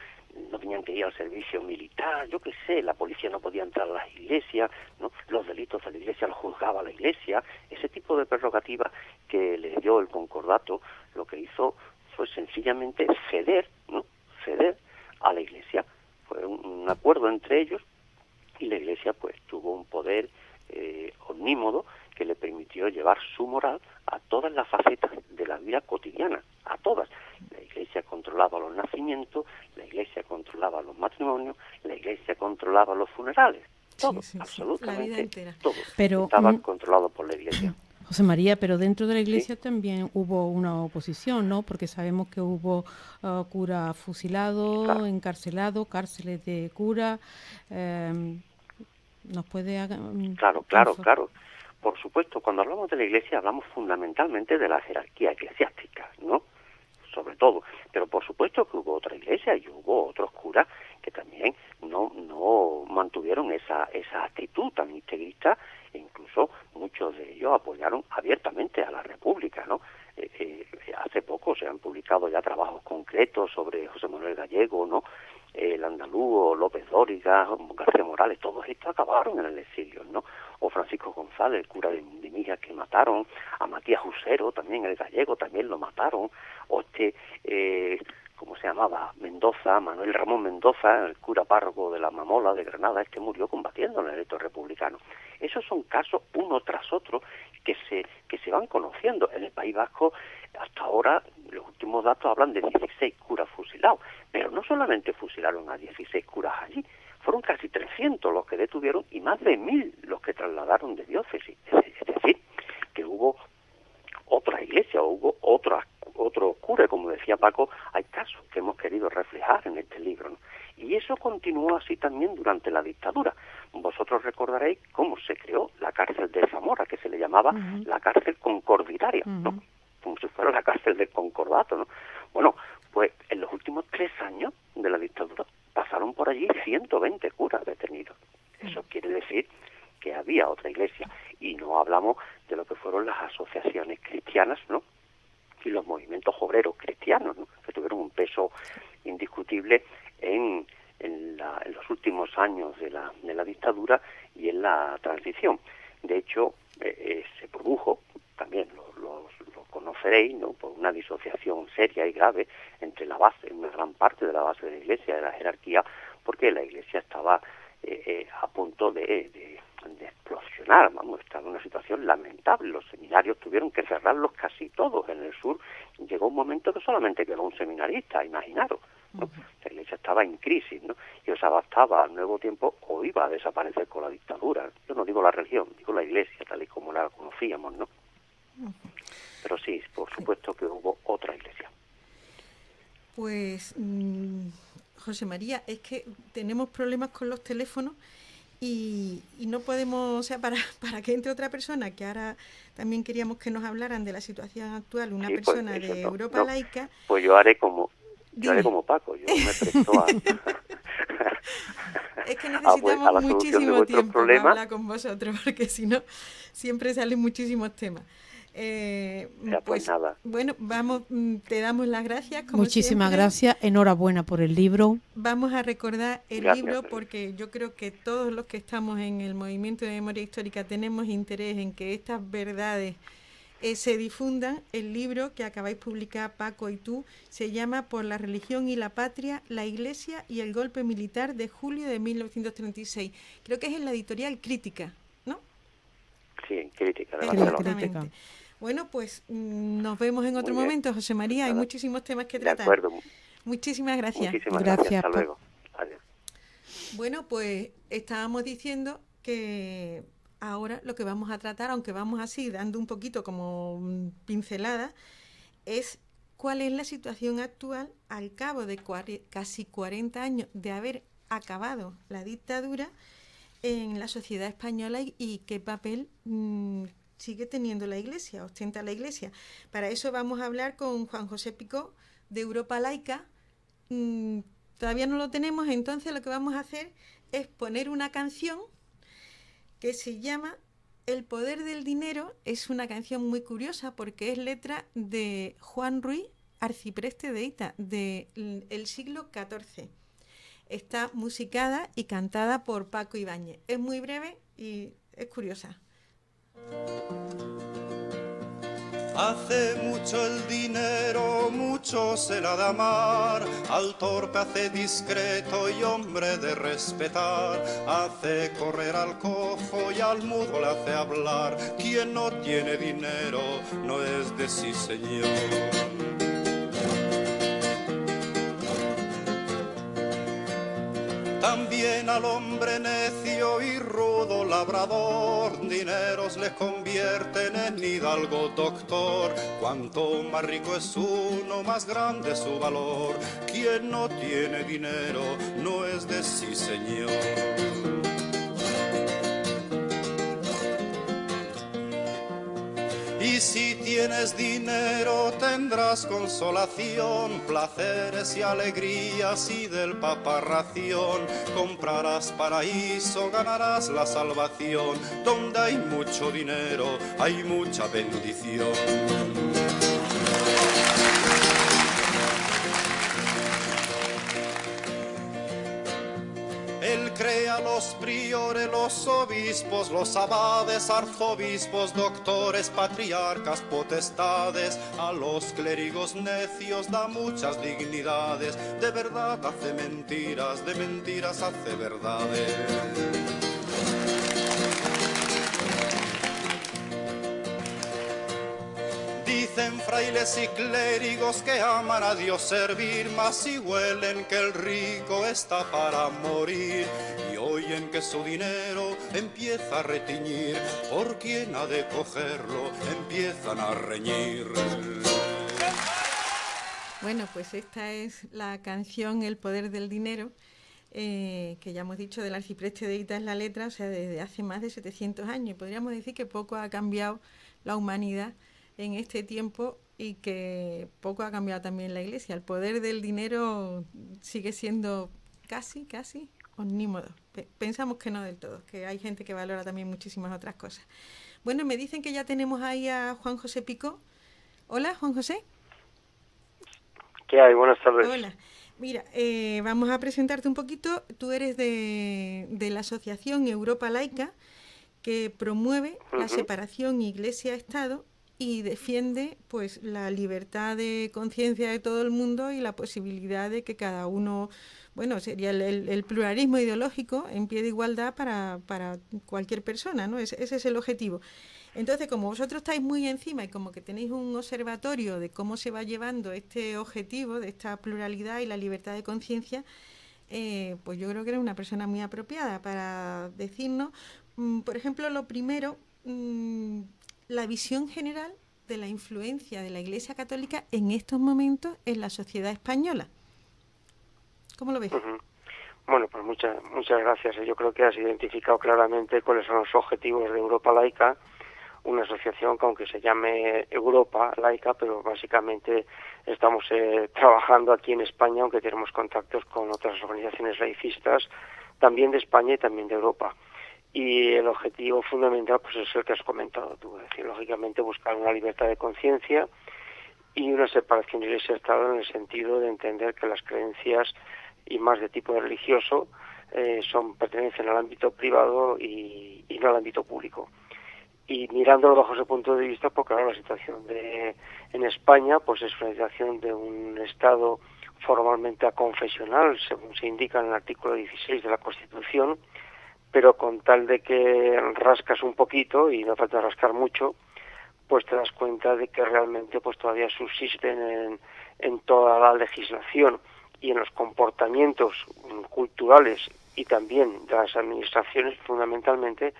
No tenían que ir al servicio militar, yo qué sé, la policía no podía entrar a las iglesias, ¿no? Los delitos de la iglesia los juzgaba la iglesia. Ese tipo de prerrogativas que le dio el concordato, lo que hizo fue sencillamente ceder, ¿no? Ceder a la iglesia. Fue un acuerdo entre ellos y la iglesia pues tuvo un poder omnímodo que le permitió llevar su moral a todas las facetas de la vida cotidiana, a todas. La Iglesia controlaba los nacimientos, la Iglesia controlaba los matrimonios, la Iglesia controlaba los funerales, todo, Sí, absolutamente la vida entera. todo. Pero, estaba controlado por la Iglesia. José María, pero dentro de la Iglesia Sí. también hubo una oposición, ¿no? Porque sabemos que hubo cura fusilado, Claro. encarcelado, cárceles de cura. ¿Nos puede...? Claro. Por supuesto, cuando hablamos de la Iglesia hablamos fundamentalmente de la jerarquía eclesiástica, ¿no? Sobre todo. Pero por supuesto que hubo otra iglesia y hubo otros curas que también no mantuvieron esa actitud tan integrista, e incluso muchos de ellos apoyaron abiertamente a la República, ¿no? Hace poco se han publicado ya trabajos concretos sobre José Manuel Gallego, ¿no? El andaluz, López Dóriga, García Morales, todos estos acabaron en el exilio, ¿no? O Francisco González, el cura de Mijas, que mataron, a Matías Usero, también el gallego, también lo mataron, o ¿cómo se llamaba? Mendoza, Manuel Ramón Mendoza, el cura párroco de la Mamola de Granada, murió combatiendo en el ejército republicano. Esos son casos uno tras otro que se van conociendo. En el País Vasco, hasta ahora, los últimos datos hablan de 16 curas fusilados, pero no solamente fusilaron a 16 curas allí, fueron casi 300 los que detuvieron y más de 1000 los que trasladaron de diócesis. Es decir, que hubo otra iglesia, hubo otro cura, como decía Paco, hay casos que hemos querido reflejar en este libro, ¿no? Y eso continuó así también durante la dictadura. Vosotros recordaréis cómo se creó la cárcel de Zamora, que se le llamaba la cárcel concorditaria, ¿no? Como si fuera la cárcel del concordato, ¿no? Bueno, pues en los últimos 3 años de la dictadura pasaron por allí 120 curas detenidos. Eso quiere decir que había otra iglesia. Y no hablamos de lo que fueron las asociaciones cristianas, ¿no? Y los movimientos obreros cristianos, ¿no? Que tuvieron un peso indiscutible en los últimos años de la dictadura y en la transición. De hecho, se produjo, también lo conoceréis, ¿no? Por una disociación seria y grave entre la base, una gran parte de la base de la Iglesia, de la jerarquía, porque la Iglesia estaba a punto de explosionar, estaba en una situación lamentable. Los seminarios tuvieron que cerrarlos casi todos. En el sur llegó un momento que solamente quedó un seminarista, imaginaros, ¿no? La Iglesia estaba en crisis, ¿no? Y os adaptaba al nuevo tiempo o iba a desaparecer con la dictadura. Yo no digo la religión, digo la Iglesia tal y como la conocíamos, ¿no? Pero sí, por supuesto que hubo otra iglesia. Pues, José María, es que tenemos problemas con los teléfonos y no podemos, o sea, para que entre otra persona, que ahora también queríamos que nos hablaran de la situación actual, una persona pues, de Europa laica. Pues yo haré como Paco, yo me presto a... Es que necesitamos a la muchísimo tiempo problemas. para hablar con vosotros, porque si no, siempre salen muchísimos temas. Pues nada. Bueno, vamos, te damos las gracias. Como Muchísimas siempre. gracias, enhorabuena por el libro. Vamos a recordar el Gracias, libro porque yo creo que todos los que estamos en el movimiento de memoria histórica tenemos interés en que estas verdades se difundan. El libro que acabáis de publicar, Paco y tú, se llama Por la religión y la patria, la Iglesia y el golpe militar de julio de 1936. Creo que es en la editorial Crítica, ¿no? Sí, Crítica de Crítica. Barcelona. Exactamente. Bueno, pues nos vemos en otro momento, José María. Hay muchísimos temas que tratar. De acuerdo. Muchísimas gracias. Muchísimas gracias. Hasta luego. Adiós. Bueno, pues estábamos diciendo que ahora lo que vamos a tratar, aunque vamos así dando un poquito como pincelada, es cuál es la situación actual al cabo de casi 40 años de haber acabado la dictadura en la sociedad española y qué papel sigue teniendo la Iglesia, ostenta la Iglesia. Para eso vamos a hablar con Juan José Picó, de Europa Laica. Todavía no lo tenemos, entonces lo que vamos a hacer es poner una canción que se llama El poder del dinero. Es una canción muy curiosa porque es letra de Juan Ruiz, arcipreste de Hita, del siglo XIV. Está musicada y cantada por Paco Ibáñez. Es muy breve y es curiosa. Hace mucho el dinero, mucho se la da amar, al torpe hace discreto y hombre de respetar, hace correr al cojo y al mudo le hace hablar, quien no tiene dinero no es de sí señor. También al hombre necio y rudo labrador, dineros les convierten en hidalgo doctor. Cuanto más rico es uno, más grande es su valor. Quien no tiene dinero no es de sí señor. Y si tienes dinero tendrás consolación, placeres y alegrías y del Papa ración. Comprarás paraíso, ganarás la salvación. Donde hay mucho dinero hay mucha bendición. Él crea los priores, los obispos, los abades, arzobispos, doctores, patriarcas, potestades. A los clérigos necios da muchas dignidades. De verdad hace mentiras, de mentiras hace verdades. Dicen frailes y clérigos que aman a Dios servir, mas si huelen que el rico está para morir y oyen que su dinero empieza a retiñir, por quien ha de cogerlo empiezan a reñir. Bueno, pues esta es la canción El poder del dinero, que ya hemos dicho del arcipreste de Hita es la letra, o sea, desde hace más de 700 años. Y podríamos decir que poco ha cambiado la humanidad en este tiempo y que poco ha cambiado también la Iglesia. El poder del dinero sigue siendo casi omnímodo. Pensamos que no del todo, que hay gente que valora también muchísimas otras cosas. Bueno, me dicen que ya tenemos ahí a Juan José Picó. Hola, Juan José. ¿Qué hay? Buenas tardes. Hola. Mira, vamos a presentarte un poquito. Tú eres de la asociación Europa Laica, que promueve la separación Iglesia-Estado y defiende pues la libertad de conciencia de todo el mundo y la posibilidad de que cada uno, bueno, sería el pluralismo ideológico en pie de igualdad para cualquier persona, ¿no? Ese es el objetivo. Entonces, como vosotros estáis muy encima y como que tenéis un observatorio de cómo se va llevando este objetivo de esta pluralidad y la libertad de conciencia, pues yo creo que eres una persona muy apropiada para decirnos, por ejemplo, lo primero, la visión general de la influencia de la Iglesia Católica en estos momentos en la sociedad española. ¿Cómo lo ves? Bueno, pues muchas gracias. Yo creo que has identificado claramente cuáles son los objetivos de Europa Laica, una asociación que aunque se llame Europa Laica, pero básicamente estamos trabajando aquí en España, aunque tenemos contactos con otras organizaciones laicistas, también de España y también de Europa. Y el objetivo fundamental pues es el que has comentado tú, es decir, lógicamente buscar una libertad de conciencia y una separación de Iglesia-Estado en el sentido de entender que las creencias, y más de tipo religioso, pertenecen al ámbito privado y no al ámbito público. Y mirándolo bajo ese punto de vista, porque ahora la situación en España pues es una situación de un Estado formalmente aconfesional, según se indica en el artículo 16 de la Constitución, pero con tal de que rascas un poquito, y no falta rascar mucho, pues te das cuenta de que realmente pues todavía subsisten en toda la legislación y en los comportamientos culturales y también de las administraciones, fundamentalmente,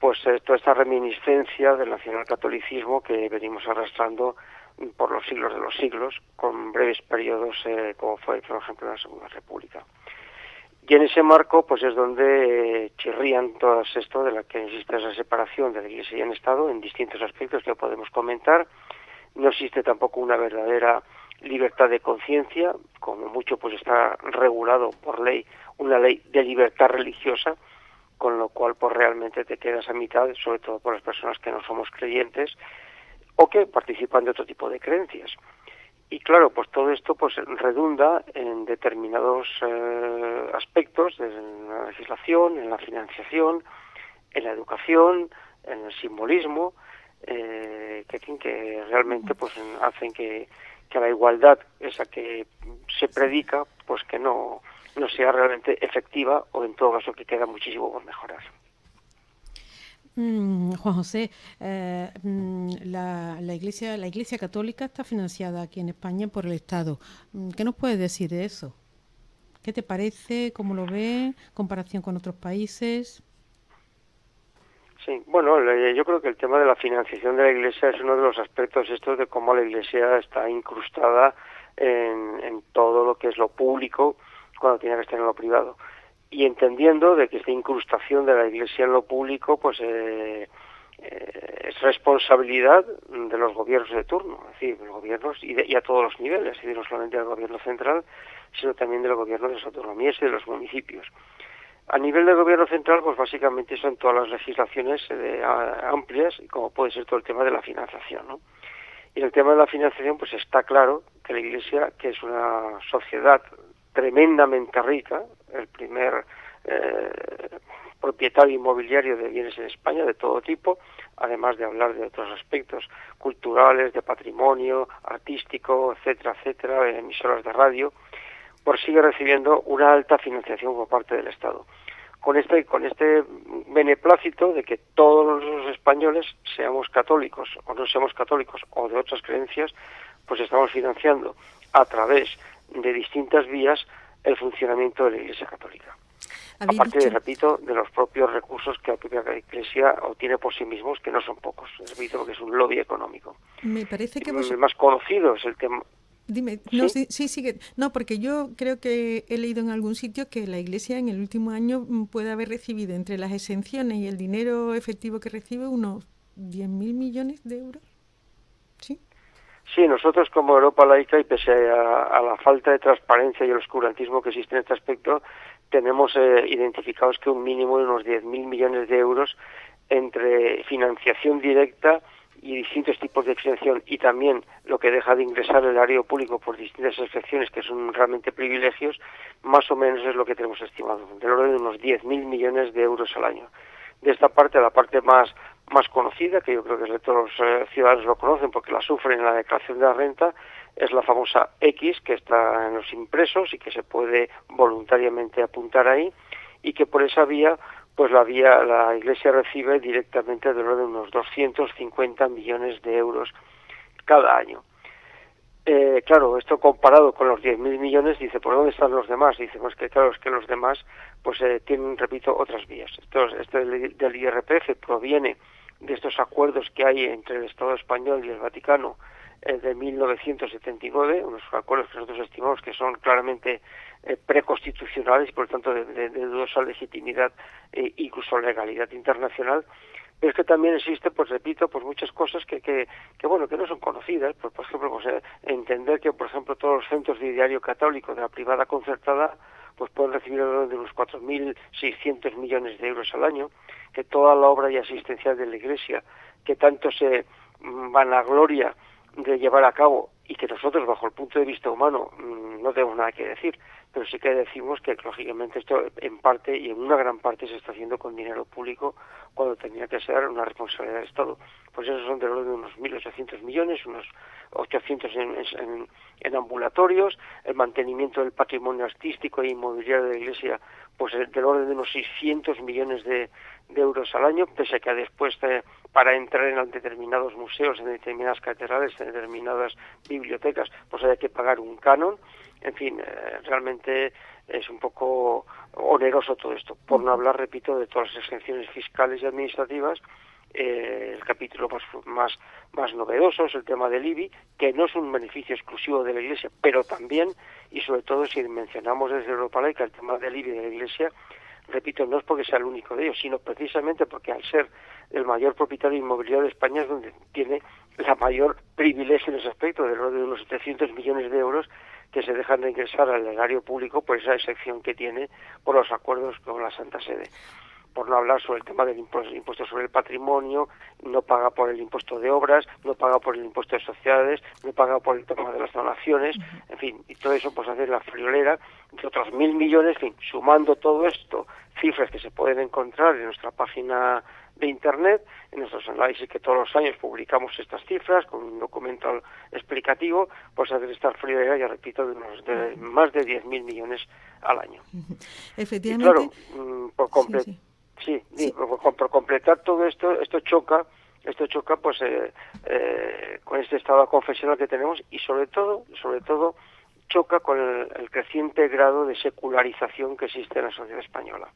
pues toda esta reminiscencia del nacionalcatolicismo que venimos arrastrando por los siglos de los siglos, con breves periodos como fue, por ejemplo, la Segunda República. Y en ese marco, pues es donde chirrían todo esto de la que existe esa separación de la Iglesia y el Estado en distintos aspectos que podemos comentar. No existe tampoco una verdadera libertad de conciencia, como mucho pues está regulado por ley, una ley de libertad religiosa, con lo cual pues realmente te quedas a mitad, sobre todo por las personas que no somos creyentes o que participan de otro tipo de creencias. Y claro, pues todo esto pues redunda en determinados aspectos de la legislación, en la financiación, en la educación, en el simbolismo, que realmente pues hacen que la igualdad esa que se predica pues que no sea realmente efectiva, o en todo caso que queda muchísimo por mejorar. Juan José, la Iglesia Católica está financiada aquí en España por el Estado. ¿Qué nos puedes decir de eso? ¿Qué te parece? ¿Cómo lo ves? ¿En comparación con otros países? Sí, bueno, yo creo que el tema de la financiación de la Iglesia es uno de los aspectos estos de cómo la Iglesia está incrustada en todo lo que es lo público cuando tiene que estar en lo privado. Y entendiendo de que esta incrustación de la Iglesia en lo público pues es responsabilidad de los gobiernos de turno, es decir, los gobiernos y a todos los niveles, es decir, no solamente del gobierno central, sino también del gobierno de las autonomías y de los municipios. A nivel del gobierno central, pues básicamente son todas las legislaciones amplias, como puede ser todo el tema de la financiación, ¿no? Y en el tema de la financiación, pues está claro que la Iglesia, que es una sociedad tremendamente rica, el primer propietario inmobiliario de bienes en España de todo tipo, además de hablar de otros aspectos culturales, de patrimonio, artístico, etcétera, etcétera, emisoras de radio, pues sigue recibiendo una alta financiación por parte del Estado. Con este beneplácito de que todos los españoles, seamos católicos o no seamos católicos o de otras creencias, pues estamos financiando a través de distintas vías el funcionamiento de la Iglesia Católica. Aparte, repito, de los propios recursos que la propia Iglesia obtiene por sí mismos, que no son pocos, repito, porque es un lobby económico. Me parece que el más conocido es el tema... Dime, no, sí, sigue. No, porque yo creo que he leído en algún sitio que la Iglesia en el último año puede haber recibido entre las exenciones y el dinero efectivo que recibe unos 10.000 millones de euros. ¿Sí? Sí, nosotros como Europa Laica, y pese a la falta de transparencia y el oscurantismo que existe en este aspecto, tenemos identificados que un mínimo de unos 10.000 millones de euros entre financiación directa y distintos tipos de exención, y también lo que deja de ingresar el erario público por distintas excepciones que son realmente privilegios, más o menos es lo que tenemos estimado, del orden de unos 10.000 millones de euros al año. De esta parte, la parte más conocida, que yo creo que todos los ciudadanos lo conocen porque la sufren en la declaración de la renta, es la famosa X, que está en los impresos y que se puede voluntariamente apuntar ahí, y que por esa vía pues la Iglesia recibe directamente del orden de unos 250 millones de euros cada año. Claro, esto comparado con los 10.000 millones, dice, ¿por dónde están los demás? Dice, pues que claro, es que los demás pues tienen, repito, otras vías. Esto del IRPF proviene de estos acuerdos que hay entre el Estado español y el Vaticano de 1979, unos acuerdos que nosotros estimamos que son claramente preconstitucionales y por lo tanto de dudosa legitimidad e incluso legalidad internacional. Pero es que también existe, pues repito, pues muchas cosas que no son conocidas. Pues, por ejemplo, pues, entender que, por ejemplo, todos los centros de diario católico de la privada concertada pues pueden recibir alrededor de unos 4.600 millones de euros al año, que toda la obra y asistencial de la Iglesia, que tanto se vanagloria de llevar a cabo y que nosotros, bajo el punto de vista humano, no tenemos nada que decir, pero sí que decimos que, lógicamente, esto en parte y en una gran parte se está haciendo con dinero público cuando tenía que ser una responsabilidad del Estado. Pues esos son del orden de unos 1.800 millones, unos 800 en ambulatorios, el mantenimiento del patrimonio artístico e inmobiliario de la Iglesia pues del orden de unos 600 millones de euros al año, pese a que después para entrar en determinados museos, en determinadas catedrales, en determinadas bibliotecas, pues hay que pagar un canon. En fin, realmente es un poco oneroso todo esto, por no hablar, repito, de todas las exenciones fiscales y administrativas. El capítulo más novedoso es el tema del IBI, que no es un beneficio exclusivo de la Iglesia, pero también, y sobre todo si mencionamos desde Europa Laica el tema del IBI de la Iglesia, repito, no es porque sea el único de ellos, sino precisamente porque al ser el mayor propietario inmobiliario de España es donde tiene la mayor privilegio en ese aspecto, del orden de unos 700 millones de euros que se dejan de ingresar al erario público por esa excepción que tiene por los acuerdos con la Santa Sede. Por no hablar sobre el tema del impuesto sobre el patrimonio, no paga por el impuesto de obras, no paga por el impuesto de sociedades, no paga por el tema de las donaciones, en fin, y todo eso pues hace la friolera de otros 1.000 millones, en fin, sumando todo esto, cifras que se pueden encontrar en nuestra página de Internet, en nuestros análisis que todos los años publicamos estas cifras con un documento explicativo, pues hace esta friolera, ya repito, de más de 10.000 millones al año. Efectivamente. Y claro, por completo. Sí. Por completar todo esto choca pues con este estado confesional que tenemos y sobre todo choca con el creciente grado de secularización que existe en la sociedad española.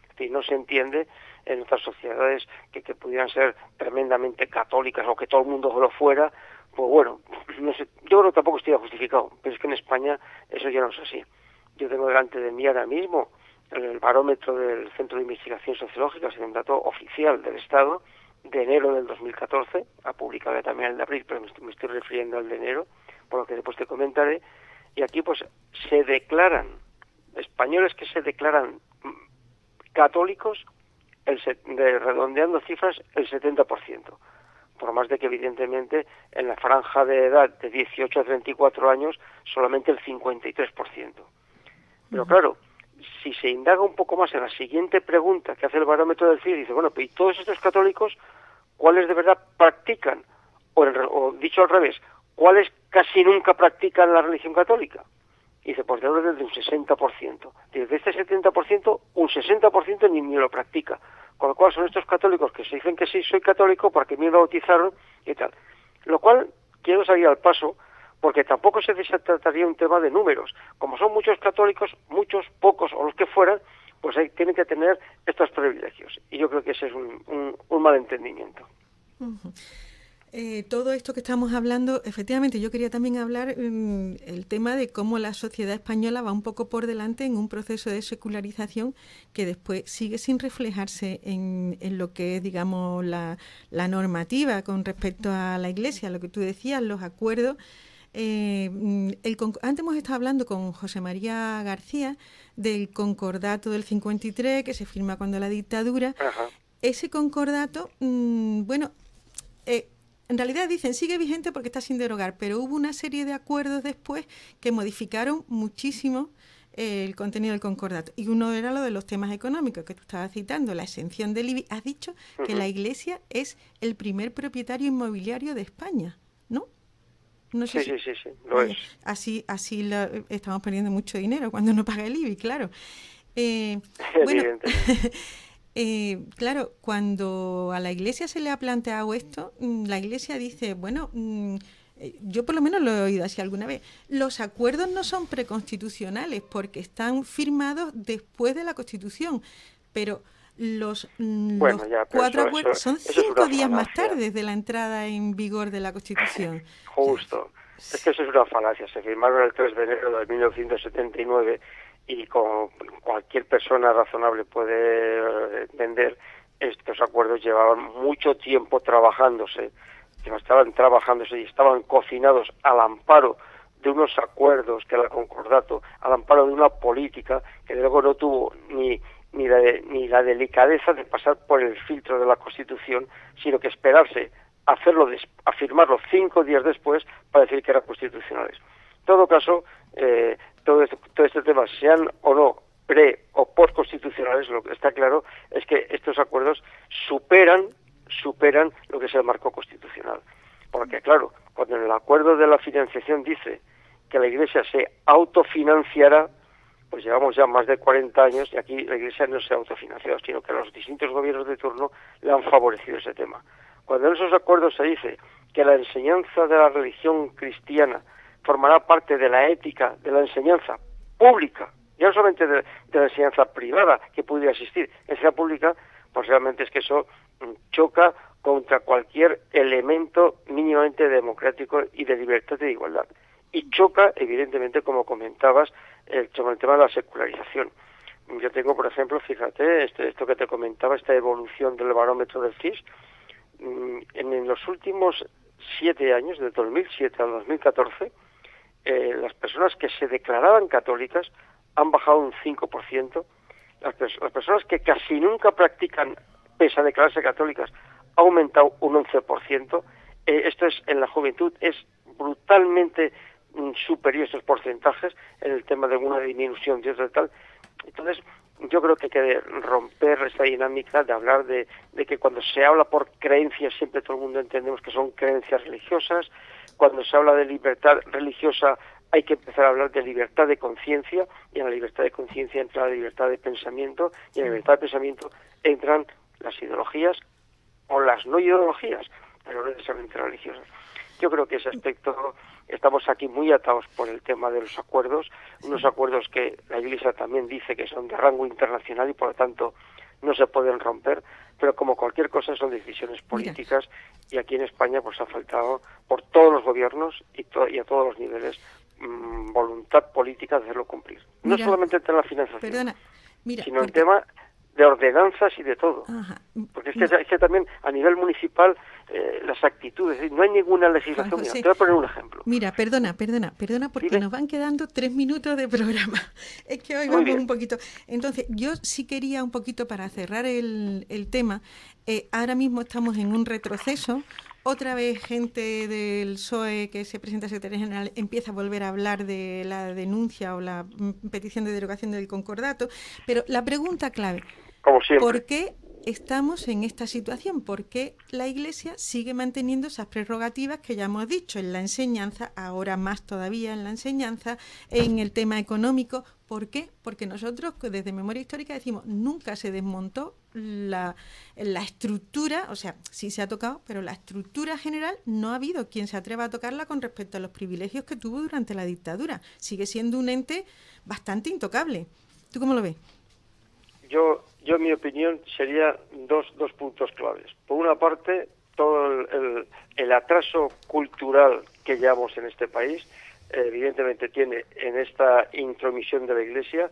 Es decir, no se entiende en otras sociedades que pudieran ser tremendamente católicas o que todo el mundo lo fuera, pues bueno, no sé, yo creo que tampoco estoy justificado, pero es que en España eso ya no es así. Yo tengo delante de mí ahora mismo el barómetro del Centro de Investigación Sociológica, es un dato oficial del Estado, de enero del 2014, ha publicado también el de abril, pero me estoy refiriendo al de enero, por lo que después te comentaré, y aquí pues se declaran, españoles que se declaran católicos, redondeando cifras, el 70%, por más de que evidentemente en la franja de edad de 18 a 34 años solamente el 53%. Pero claro, si se indaga un poco más en la siguiente pregunta que hace el barómetro del CIE, dice, bueno, ¿y todos estos católicos cuáles de verdad practican? O dicho al revés, ¿cuáles casi nunca practican la religión católica? Y dice, pues de orden de un 60%. Dice, de este 70%, un 60% ni lo practica. Con lo cual son estos católicos que se dicen que sí, soy católico porque me bautizaron y tal. Lo cual, quiero salir al paso, porque tampoco se trataría un tema de números. Como son muchos católicos, muchos, pocos o los que fueran, pues tienen que tener estos privilegios. Y yo creo que ese es un malentendimiento. Todo esto que estamos hablando, efectivamente, yo quería también hablar el tema de cómo la sociedad española va un poco por delante en un proceso de secularización que después sigue sin reflejarse en lo que es, digamos, la normativa con respecto a la Iglesia, lo que tú decías, los acuerdos. Antes hemos estado hablando con José María García del concordato del 53 que se firma cuando la dictadura. Ajá. Ese concordato, en realidad dicen sigue vigente porque está sin derogar, pero hubo una serie de acuerdos después que modificaron muchísimo el contenido del concordato. Y uno era lo de los temas económicos que tú estabas citando, la exención del IBI. Has dicho que la Iglesia es el primer propietario inmobiliario de España, ¿no? No sé sí, lo es. Así estamos perdiendo mucho dinero cuando no paga el IBI, claro. Bueno, claro, cuando a la Iglesia se le ha planteado esto, la Iglesia dice, bueno, yo por lo menos lo he oído así alguna vez, los acuerdos no son preconstitucionales porque están firmados después de la Constitución, pero los 4 acuerdos son 5 días más tarde de la entrada en vigor de la Constitución. Justo. Es que eso es una falacia. Se firmaron el 3 de enero de 1979 y con cualquier persona razonable puede entender, estos acuerdos llevaban mucho tiempo trabajándose y estaban cocinados al amparo de unos acuerdos que era el concordato, al amparo de una política que luego no tuvo ni la delicadeza de pasar por el filtro de la Constitución, sino que esperarse a firmarlo 5 días después para decir que eran constitucionales. En todo caso, todo este tema, sean o no pre o post constitucionales, lo que está claro es que estos acuerdos superan lo que es el marco constitucional. Porque claro, cuando en el acuerdo de la financiación dice que la Iglesia se autofinanciará, pues llevamos ya más de 40 años y aquí la Iglesia no se ha autofinanciado, sino que los distintos gobiernos de turno le han favorecido ese tema. Cuando en esos acuerdos se dice que la enseñanza de la religión cristiana formará parte de la ética de la enseñanza pública, ya no solamente de la enseñanza privada que pudiera existir, enseñanza pública, pues realmente es que eso choca contra cualquier elemento mínimamente democrático y de libertad y de igualdad. Y choca, evidentemente, como comentabas, sobre el tema de la secularización. Yo tengo, por ejemplo, fíjate, esto que te comentaba, esta evolución del barómetro del CIS, en los últimos 7 años, de 2007 al 2014, las personas que se declaraban católicas han bajado un 5%, las personas que casi nunca practican, pese a declararse católicas, ha aumentado un 11%, esto es en la juventud, es brutalmente superior estos porcentajes en el tema de una disminución de otro tal. Entonces, yo creo que hay que romper esta dinámica de hablar de que cuando se habla por creencias, siempre todo el mundo entendemos que son creencias religiosas. Cuando se habla de libertad religiosa, hay que empezar a hablar de libertad de conciencia, y en la libertad de conciencia entra la libertad de pensamiento, y en la libertad de pensamiento entran las ideologías o las no ideologías, pero no necesariamente religiosas. Yo creo que ese aspecto, estamos aquí muy atados por el tema de los acuerdos, unos acuerdos que la Iglesia también dice que son de rango internacional y por lo tanto no se pueden romper, pero como cualquier cosa son decisiones políticas. Mira. Y aquí en España pues ha faltado por todos los gobiernos y a todos los niveles voluntad política de hacerlo cumplir. No solamente el tema de la financiación, sino el tema de ordenanzas y de todo. Ajá. Porque es que también a nivel municipal las actitudes, no hay ninguna legislación. Mira, te voy a poner un ejemplo. Mira, perdona, porque nos van quedando 3 minutos de programa. Es que hoy vamos un poquito. Entonces, yo sí quería un poquito para cerrar el tema. Ahora mismo estamos en un retroceso. Otra vez gente del PSOE que se presenta a secretaria general empieza a volver a hablar de la denuncia o la petición de derogación del concordato. Pero la pregunta clave, como siempre, ¿por qué estamos en esta situación? ¿Por qué la Iglesia sigue manteniendo esas prerrogativas que ya hemos dicho en la enseñanza, ahora más todavía en la enseñanza, en el tema económico? ¿Por qué? Porque nosotros desde Memoria Histórica decimos, nunca se desmontó la estructura, o sea, sí se ha tocado, pero la estructura general no ha habido quien se atreva a tocarla con respecto a los privilegios que tuvo durante la dictadura. Sigue siendo un ente bastante intocable. ¿Tú cómo lo ves? Yo en mi opinión sería dos puntos claves. Por una parte, todo el atraso cultural que llevamos en este país, evidentemente tiene en esta intromisión de la Iglesia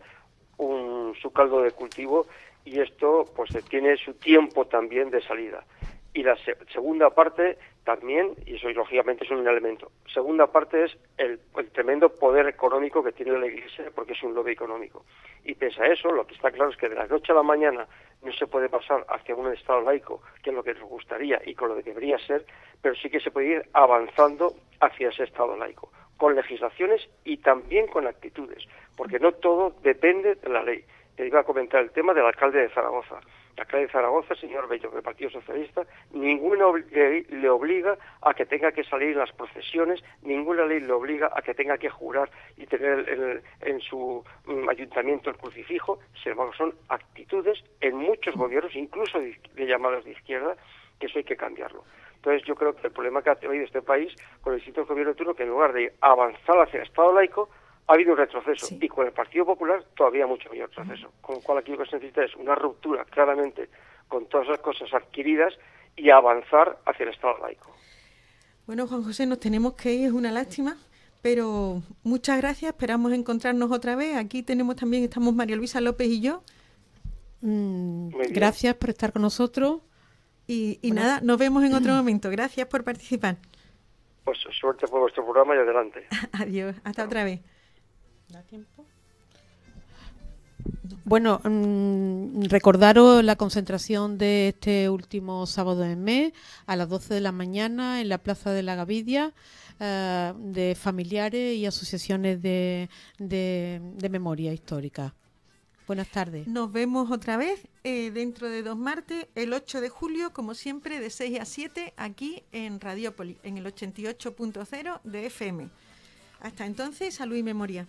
su caldo de cultivo, y esto pues tiene su tiempo también de salida. Y la segunda parte también, y eso lógicamente es un elemento, segunda parte es el tremendo poder económico que tiene la Iglesia, porque es un lobby económico. Y pese a eso, lo que está claro es que de la noche a la mañana no se puede pasar hacia un Estado laico, que es lo que nos gustaría y con lo que debería ser, pero sí que se puede ir avanzando hacia ese Estado laico, con legislaciones y también con actitudes, porque no todo depende de la ley. Te iba a comentar el tema del alcalde de Zaragoza. El alcalde de Zaragoza, señor Bello, del Partido Socialista, ninguna ley le obliga a que tenga que salir en las procesiones, ninguna ley le obliga a que tenga que jurar y tener en su ayuntamiento el crucifijo. Sin embargo, son actitudes en muchos gobiernos, incluso de llamados de izquierda, que eso hay que cambiarlo. Entonces yo creo que el problema que ha tenido este país con los distintos gobiernos de turno, que en lugar de avanzar hacia el Estado laico, ha habido un retroceso, sí. Y con el Partido Popular todavía mucho mayor retroceso, con lo cual aquí lo que se necesita es una ruptura claramente con todas las cosas adquiridas y avanzar hacia el Estado laico. Bueno, Juan José, nos tenemos que ir, es una lástima, pero muchas gracias, esperamos encontrarnos otra vez. Aquí estamos María Luisa López y yo. Gracias por estar con nosotros. Y nada, nos vemos en otro momento. Gracias por participar. Pues suerte por vuestro programa y adelante. Adiós, hasta otra vez. ¿Da tiempo? Bueno, recordaros la concentración de este último sábado del mes a las 12 de la mañana en la Plaza de la Gavidia, de familiares y asociaciones de memoria histórica. Buenas tardes. Nos vemos otra vez dentro de 2 martes, el 8 de julio, como siempre, de 6 a 7, aquí en Radiópolis, en el 88.0 de FM. Hasta entonces, salud y memoria.